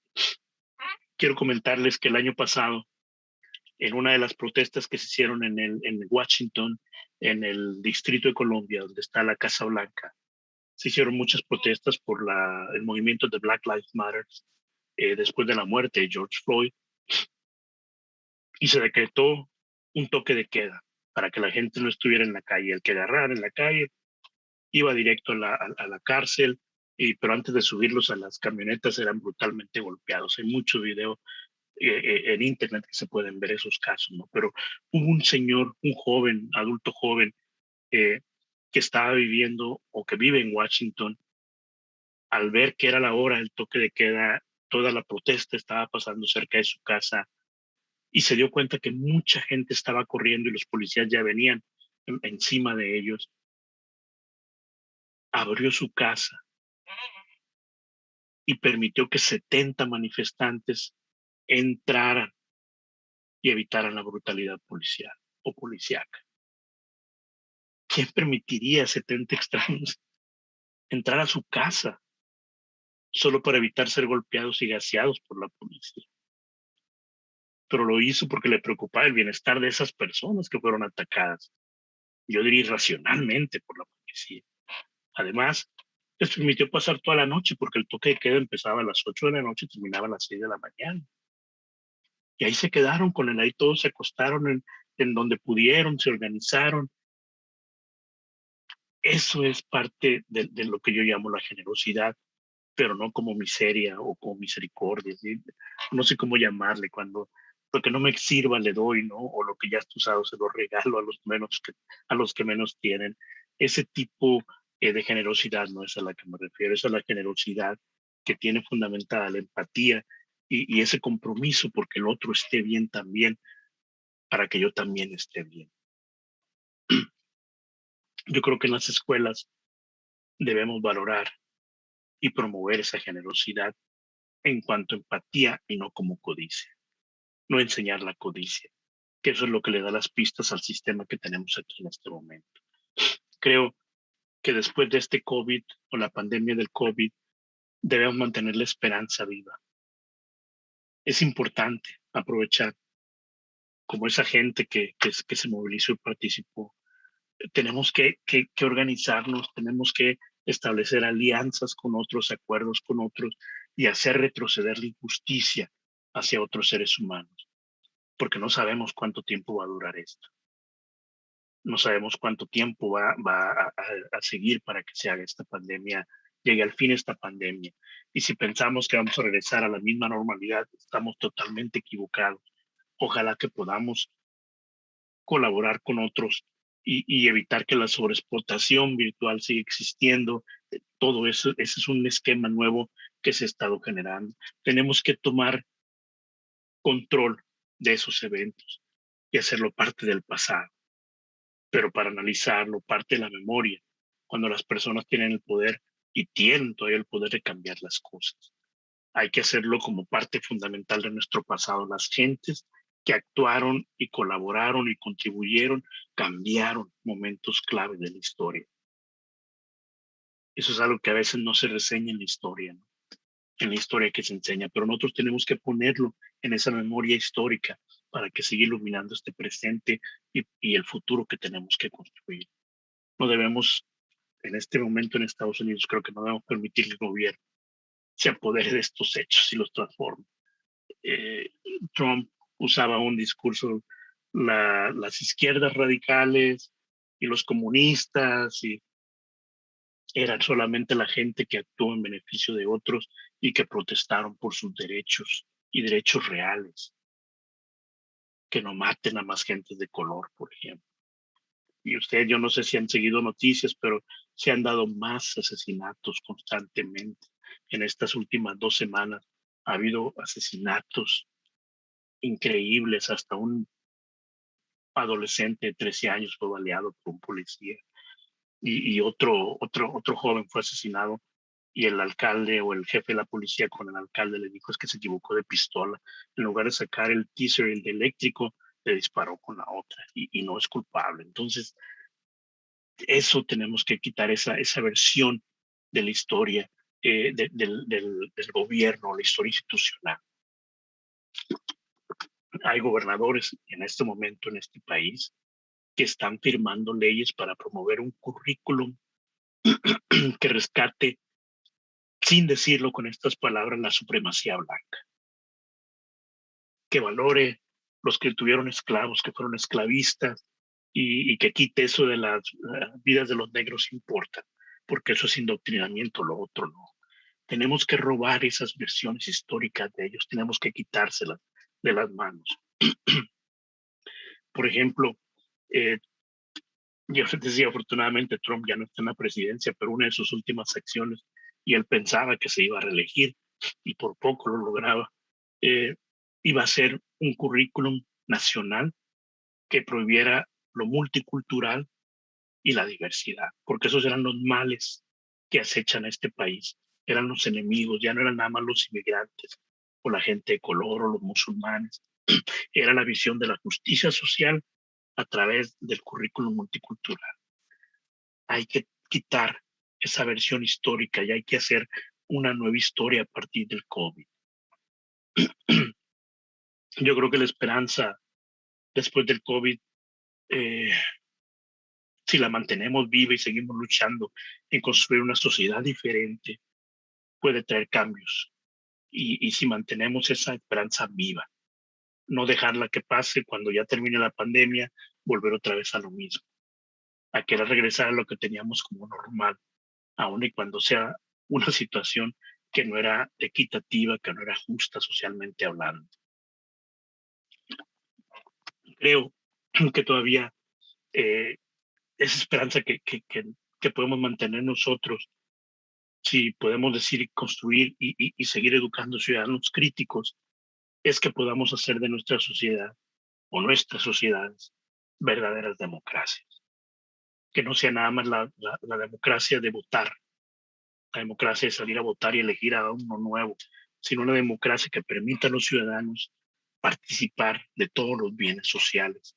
Quiero comentarles que el año pasado, en una de las protestas que se hicieron en Washington, en el Distrito de Columbia, donde está la Casa Blanca, se hicieron muchas protestas por el movimiento de Black Lives Matter después de la muerte de George Floyd, y se decretó un toque de queda para que la gente no estuviera en la calle. El que agarrara en la calle iba directo a la cárcel, pero antes de subirlos a las camionetas eran brutalmente golpeados. Hay muchos videos en internet que se pueden ver esos casos, ¿no? Pero hubo un señor, un joven, adulto joven, eh, que estaba viviendo o que vive en Washington, al ver que era la hora del toque de queda, toda la protesta estaba pasando cerca de su casa y se dio cuenta que mucha gente estaba corriendo y los policías ya venían encima de ellos. Abrió su casa y permitió que 70 manifestantes entraran y evitaran la brutalidad policial o policíaca. ¿Quién permitiría a 70 extraños entrar a su casa solo para evitar ser golpeados y gaseados por la policía? Pero lo hizo porque le preocupaba el bienestar de esas personas que fueron atacadas. Yo diría irracionalmente por la policía. Además, les permitió pasar toda la noche porque el toque de queda empezaba a las 8 de la noche y terminaba a las 6 de la mañana. Y ahí se quedaron con él, ahí todos se acostaron en donde pudieron, se organizaron. Eso es parte de lo que yo llamo la generosidad, pero no como miseria o como misericordia. ¿Sí? No sé cómo llamarle cuando lo que no me sirva le doy, ¿no? O lo que ya está usado se lo regalo a los que menos tienen. Ese tipo de generosidad no es a la que me refiero, es a la generosidad que tiene fundamentada la empatía y ese compromiso porque el otro esté bien también, para que yo también esté bien. Yo creo que en las escuelas debemos valorar y promover esa generosidad en cuanto a empatía y no como codicia. No enseñar la codicia, que eso es lo que le da las pistas al sistema que tenemos aquí en este momento. Creo que después de este COVID o la pandemia del COVID, debemos mantener la esperanza viva. Es importante aprovechar como esa gente que se movilizó y participó. Tenemos que organizarnos, tenemos que establecer alianzas con otros, acuerdos con otros y hacer retroceder la injusticia hacia otros seres humanos, porque no sabemos cuánto tiempo va a durar esto. No sabemos cuánto tiempo va a seguir para que se haga esta pandemia, llegue al fin esta pandemia. Y si pensamos que vamos a regresar a la misma normalidad, estamos totalmente equivocados. Ojalá que podamos colaborar con otros y evitar que la sobreexplotación virtual siga existiendo. Todo eso, ese es un esquema nuevo que se ha estado generando. Tenemos que tomar control de esos eventos y hacerlo parte del pasado, pero para analizarlo, parte de la memoria, cuando las personas tienen el poder y tienen todavía el poder de cambiar las cosas. Hay que hacerlo como parte fundamental de nuestro pasado. Las gentes que actuaron y colaboraron y contribuyeron cambiaron momentos clave de la historia. Eso es algo que a veces no se reseña en la historia, ¿no? En la historia que se enseña, pero nosotros tenemos que ponerlo en esa memoria histórica para que siga iluminando este presente y el futuro que tenemos que construir. No debemos, en este momento en Estados Unidos, creo que no debemos permitir que el gobierno se apodere de estos hechos y los transforme. Eh, Trump usaba un discurso, las izquierdas radicales y los comunistas, y eran solamente la gente que actuó en beneficio de otros y que protestaron por sus derechos y derechos reales, que no maten a más gente de color, por ejemplo. Y usted, yo no sé si han seguido noticias, pero se han dado más asesinatos constantemente. En estas últimas 2 semanas ha habido asesinatos increíbles, hasta un adolescente de 13 años fue baleado por un policía y otro joven fue asesinado y el alcalde o el jefe de la policía con el alcalde le dijo es que se equivocó de pistola. En lugar de sacar el teaser, el de eléctrico, le disparó con la otra y no es culpable. Entonces, eso tenemos que quitar, esa versión de la historia del gobierno, la historia institucional. Hay gobernadores en este momento en este país que están firmando leyes para promover un currículum que rescate, sin decirlo con estas palabras, la supremacía blanca, que valore los que tuvieron esclavos, que fueron esclavistas, y que quite eso de las vidas de los negros importan, porque eso es indoctrinamiento, lo otro no. Tenemos que robar esas versiones históricas de ellos, tenemos que quitárselas de las manos. Por ejemplo, yo decía, afortunadamente Trump ya no está en la presidencia, pero una de sus últimas acciones, y él pensaba que se iba a reelegir, y por poco lo lograba, iba a ser un currículum nacional que prohibiera lo multicultural y la diversidad, porque esos eran los males que acechan a este país, eran los enemigos, ya no eran nada más los inmigrantes o la gente de color o los musulmanes, era la visión de la justicia social a través del currículum multicultural. Hay que quitar esa versión histórica y hay que hacer una nueva historia a partir del COVID. Yo creo que la esperanza después del COVID, si la mantenemos viva y seguimos luchando en construir una sociedad diferente, puede traer cambios. Y si mantenemos esa esperanza viva, no dejarla que pase cuando ya termine la pandemia, volver otra vez a lo mismo, a querer regresar a lo que teníamos como normal, aun y cuando sea una situación que no era equitativa, que no era justa socialmente hablando. Creo que todavía esa esperanza que podemos mantener nosotros, si podemos decir construir y seguir educando ciudadanos críticos, es que podamos hacer de nuestra sociedad o nuestras sociedades verdaderas democracias. Que no sea nada más la democracia de votar, la democracia de salir a votar y elegir a uno nuevo, sino una democracia que permita a los ciudadanos participar de todos los bienes sociales.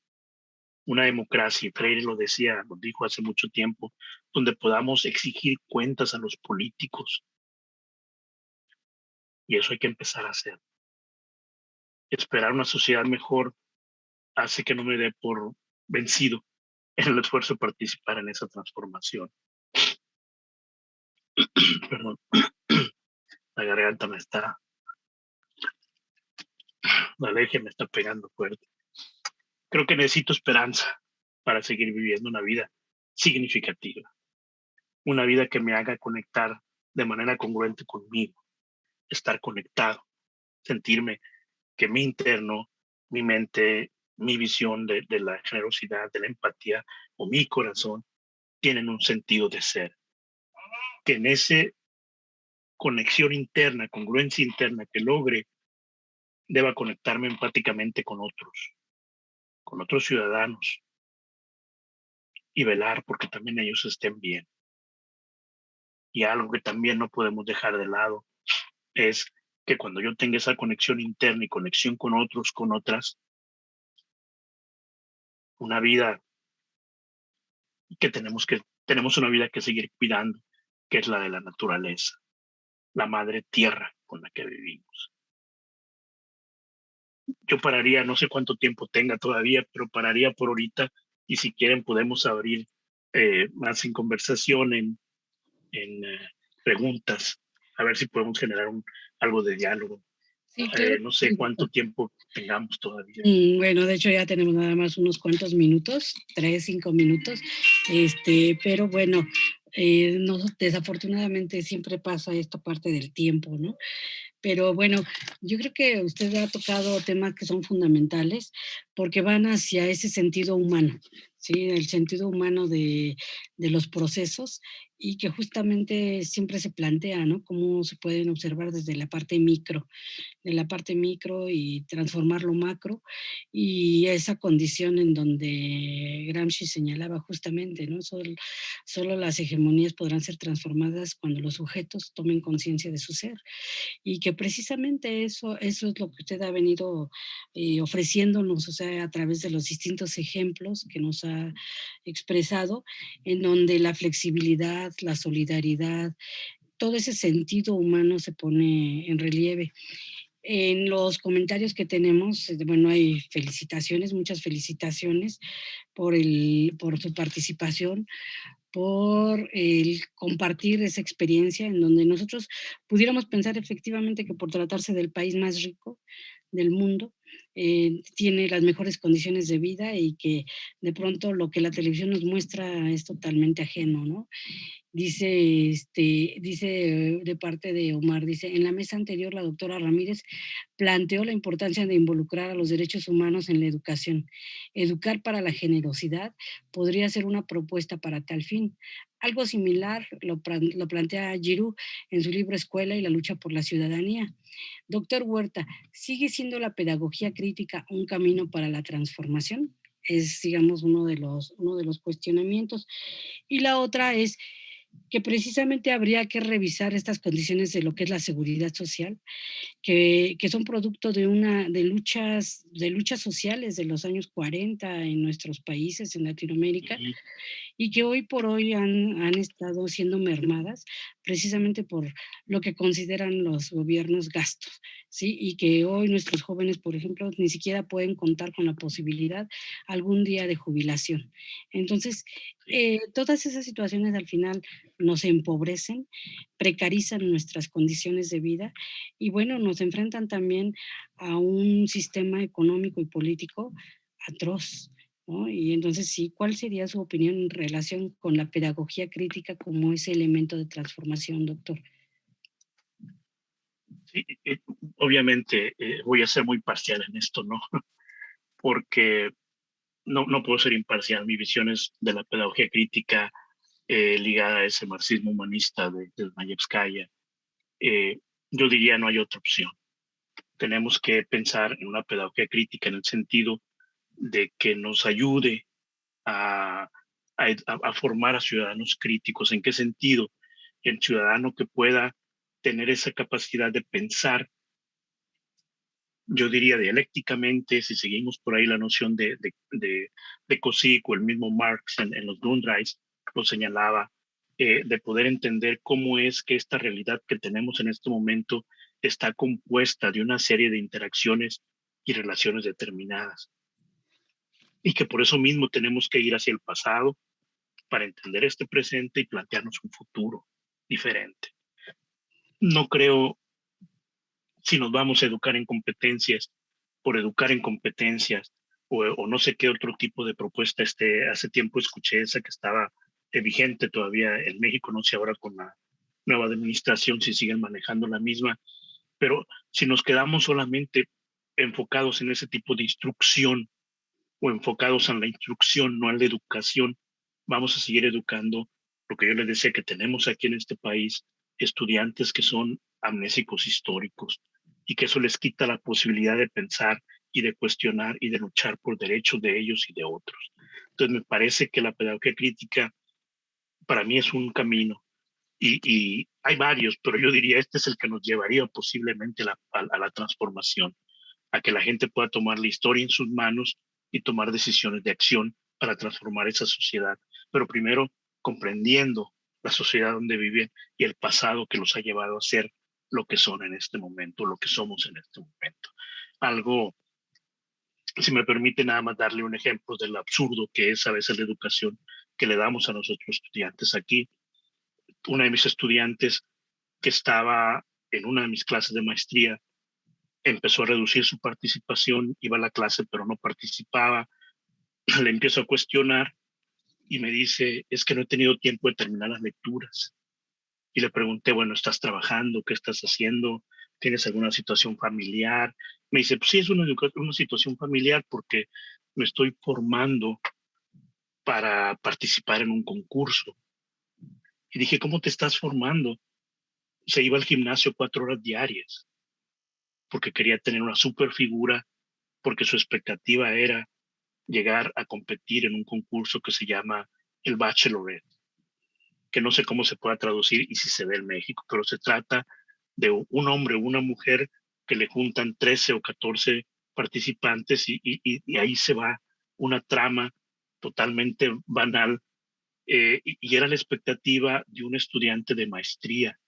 Una democracia, y Freire lo decía, lo dijo hace mucho tiempo, donde podamos exigir cuentas a los políticos. Y eso hay que empezar a hacer. Esperar una sociedad mejor hace que no me dé por vencido en el esfuerzo de participar en esa transformación. Perdón, la garganta la alergia me está pegando fuerte. Creo que necesito esperanza para seguir viviendo una vida significativa, una vida que me haga conectar de manera congruente conmigo, estar conectado, sentirme que mi interno, mi mente, mi visión de la generosidad, de la empatía o mi corazón tienen un sentido de ser. Que en esa conexión interna, congruencia interna que logre, deba conectarme empáticamente con otros ciudadanos y velar porque también ellos estén bien. Y algo que también no podemos dejar de lado es que cuando yo tenga esa conexión interna y conexión con otros, con otras, una vida tenemos una vida que seguir cuidando, que es la de la naturaleza, la madre tierra con la que vivimos. Yo pararía, no sé cuánto tiempo tenga todavía, pero pararía por ahorita y si quieren podemos abrir más en conversación, en preguntas, a ver si podemos generar algo de diálogo. Sí, claro. No sé cuánto tiempo tengamos todavía. Bueno, de hecho ya tenemos nada más unos cuantos minutos, 3, 5 minutos, pero bueno, no, desafortunadamente siempre pasa esta parte del tiempo, ¿no? Pero bueno, yo creo que usted ha tocado temas que son fundamentales porque van hacia ese sentido humano, ¿sí? El sentido humano de los procesos y que justamente siempre se plantea, ¿no? Cómo se pueden observar desde la parte micro, de la parte micro y transformarlo macro, y esa condición en donde Gramsci señalaba justamente, ¿no? Solo las hegemonías podrán ser transformadas cuando los sujetos tomen conciencia de su ser y que precisamente eso es lo que usted ha venido ofreciéndonos, o sea, a través de los distintos ejemplos que nos ha expresado, en donde la flexibilidad, la solidaridad, todo ese sentido humano se pone en relieve. En los comentarios que tenemos, bueno, hay felicitaciones, muchas felicitaciones por su participación, por el compartir esa experiencia en donde nosotros pudiéramos pensar efectivamente que por tratarse del país más rico del mundo, tiene las mejores condiciones de vida y que de pronto lo que la televisión nos muestra es totalmente ajeno, ¿no? Dice de parte de Omar, dice, en la mesa anterior la doctora Ramírez planteó la importancia de involucrar a los derechos humanos en la educación. Educar para la generosidad podría ser una propuesta para tal fin. Algo similar lo plantea Giroux en su libro Escuela y la lucha por la ciudadanía. Doctor Huerta, ¿sigue siendo la pedagogía crítica un camino para la transformación? Es, digamos, uno de los cuestionamientos. Y la otra es que precisamente habría que revisar estas condiciones de lo que es la seguridad social, que son producto de luchas sociales de los años 40 en nuestros países, en Latinoamérica, Ujú. y que hoy por hoy han estado siendo mermadas precisamente por lo que consideran los gobiernos gastos, ¿sí? Y que hoy nuestros jóvenes, por ejemplo, ni siquiera pueden contar con la posibilidad algún día de jubilación. Entonces, Sí, todas esas situaciones al final nos empobrecen, precarizan nuestras condiciones de vida y bueno, nos enfrentan también a un sistema económico y político atroz, ¿no? Y entonces sí, ¿cuál sería su opinión en relación con la pedagogía crítica como ese elemento de transformación, doctor? sí, obviamente voy a ser muy parcial en esto, ¿no? Porque no puedo ser imparcial. Mi visión es de la pedagogía crítica ligada a ese marxismo humanista de Mayevskaya. Eh, yo diría no hay otra opción. Tenemos que pensar en una pedagogía crítica en el sentido de que nos ayude a, a formar a ciudadanos críticos. ¿En qué sentido? El ciudadano que pueda tener esa capacidad de pensar, yo diría dialécticamente, si seguimos por ahí la noción de Cosick o el mismo Marx en los Grundrisse lo señalaba, de poder entender cómo es que esta realidad que tenemos en este momento está compuesta de una serie de interacciones y relaciones determinadas. Y que por eso mismo tenemos que ir hacia el pasado para entender este presente y plantearnos un futuro diferente. No creo, si nos vamos a educar en competencias, por educar en competencias, o no sé qué otro tipo de propuesta. Hace tiempo escuché esa que estaba vigente todavía en México, no sé ahora con la nueva administración si siguen manejando la misma, pero si nos quedamos solamente enfocados en ese tipo de instrucción o enfocados en la instrucción, no en la educación, vamos a seguir educando lo que yo les decía que tenemos aquí en este país, estudiantes que son amnésicos históricos y que eso les quita la posibilidad de pensar y de cuestionar y de luchar por derechos de ellos y de otros. Entonces me parece que la pedagogía crítica para mí es un camino y hay varios, pero yo diría este es el que nos llevaría posiblemente a la transformación, a que la gente pueda tomar la historia en sus manos y tomar decisiones de acción para transformar esa sociedad. Pero primero comprendiendo la sociedad donde viven y el pasado que los ha llevado a ser lo que son en este momento, lo que somos en este momento. Algo, si me permite nada más darle un ejemplo del absurdo que es a veces la educación que le damos a nosotros estudiantes aquí. Una de mis estudiantes que estaba en una de mis clases de maestría empezó a reducir su participación, iba a la clase pero no participaba, le empiezo a cuestionar y me dice, es que no he tenido tiempo de terminar las lecturas. Y le pregunté, bueno, ¿estás trabajando? ¿Qué estás haciendo? ¿Tienes alguna situación familiar? Me dice, pues sí, es una situación familiar porque me estoy formando para participar en un concurso. Y dije, ¿cómo te estás formando? Se iba al gimnasio 4 horas diarias porque quería tener una super figura, porque su expectativa era llegar a competir en un concurso que se llama el Bachelorette, que no sé cómo se pueda traducir y si se ve en México, pero se trata de un hombre o una mujer que le juntan 13 o 14 participantes y ahí se va una trama totalmente banal, y era la expectativa de un estudiante de maestría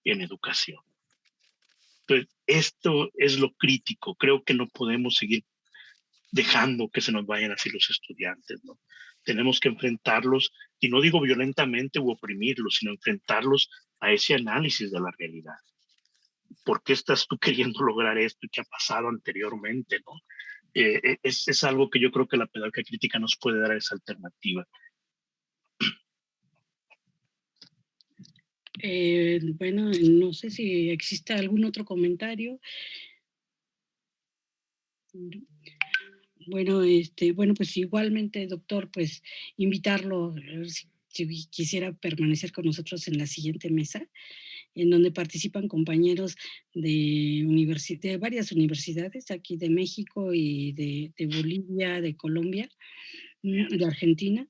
en educación. Esto es lo crítico. Creo que no podemos seguir dejando que se nos vayan así los estudiantes, ¿no? Tenemos que enfrentarlos, y no digo violentamente u oprimirlos, sino enfrentarlos a ese análisis de la realidad. ¿Por qué estás tú queriendo lograr esto que ha pasado anteriormente, ¿no? Es algo que yo creo que la pedagogía crítica nos puede dar esa alternativa. Bueno, no sé si existe algún otro comentario. Bueno, pues igualmente, doctor, pues invitarlo, si quisiera permanecer con nosotros en la siguiente mesa, en donde participan compañeros de varias universidades aquí de México y de Bolivia, de Colombia, de Argentina,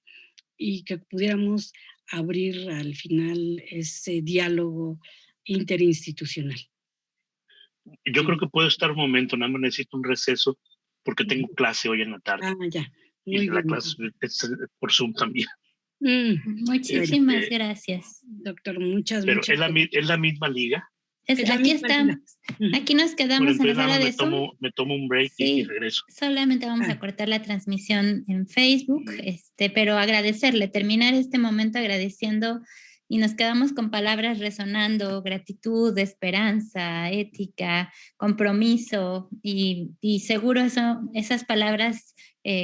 y que pudiéramos abrir al final ese diálogo interinstitucional. Yo creo que puedo estar un momento, nada más necesito un receso porque tengo clase hoy en la tarde. Ah, ya. Muy y bien. La clase es por Zoom también. Muchísimas gracias. Doctor, muchas Pero gracias. ¿Es la misma liga? Aquí estamos. Aquí nos quedamos en la sala de Zoom. Me tomo un break y regreso. Solamente vamos a cortar la transmisión en Facebook, pero agradecerle, terminar este momento agradeciendo, y nos quedamos con palabras resonando: gratitud, esperanza, ética, compromiso, y seguro esas palabras,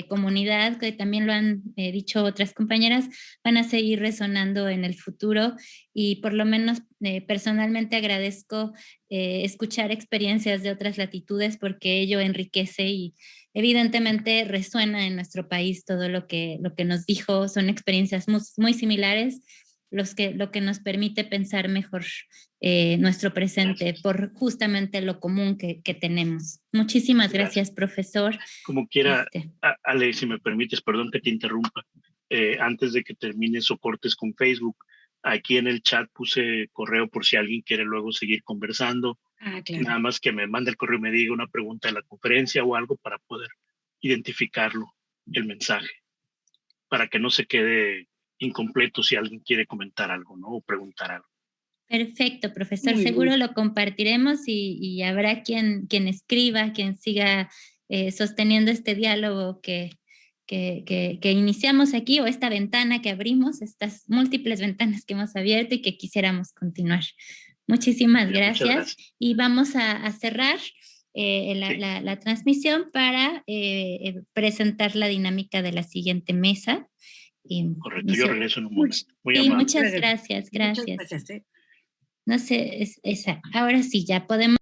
comunidad, que también lo han dicho otras compañeras, van a seguir resonando en el futuro. Y por lo menos personalmente agradezco escuchar experiencias de otras latitudes, porque ello enriquece y evidentemente resuena en nuestro país. Todo lo que nos dijo son experiencias muy, muy similares, lo que nos permite pensar mejor nuestro presente por justamente lo común que tenemos. Muchísimas gracias, profesor. Como quiera, Ale, si me permites, perdón que te interrumpa, antes de que termines o cortes con Facebook, aquí en el chat puse correo por si alguien quiere luego seguir conversando. Claro. Nada más que me mande el correo y me diga una pregunta de la conferencia o algo para poder identificarlo, el mensaje, para que no se quede incompleto si alguien quiere comentar algo, ¿no? O preguntar algo. Perfecto, profesor. Muy seguro bien. Lo compartiremos y habrá quien escriba, quien siga sosteniendo este diálogo que iniciamos aquí, o esta ventana que abrimos, estas múltiples ventanas que hemos abierto y que quisiéramos continuar. Muchísimas gracias. Y vamos a cerrar la transmisión para presentar la dinámica de la siguiente mesa. Correcto, yo regreso en un momento. Muy amable. Muchas gracias. Muchas gracias. No sé, ahora sí, ya podemos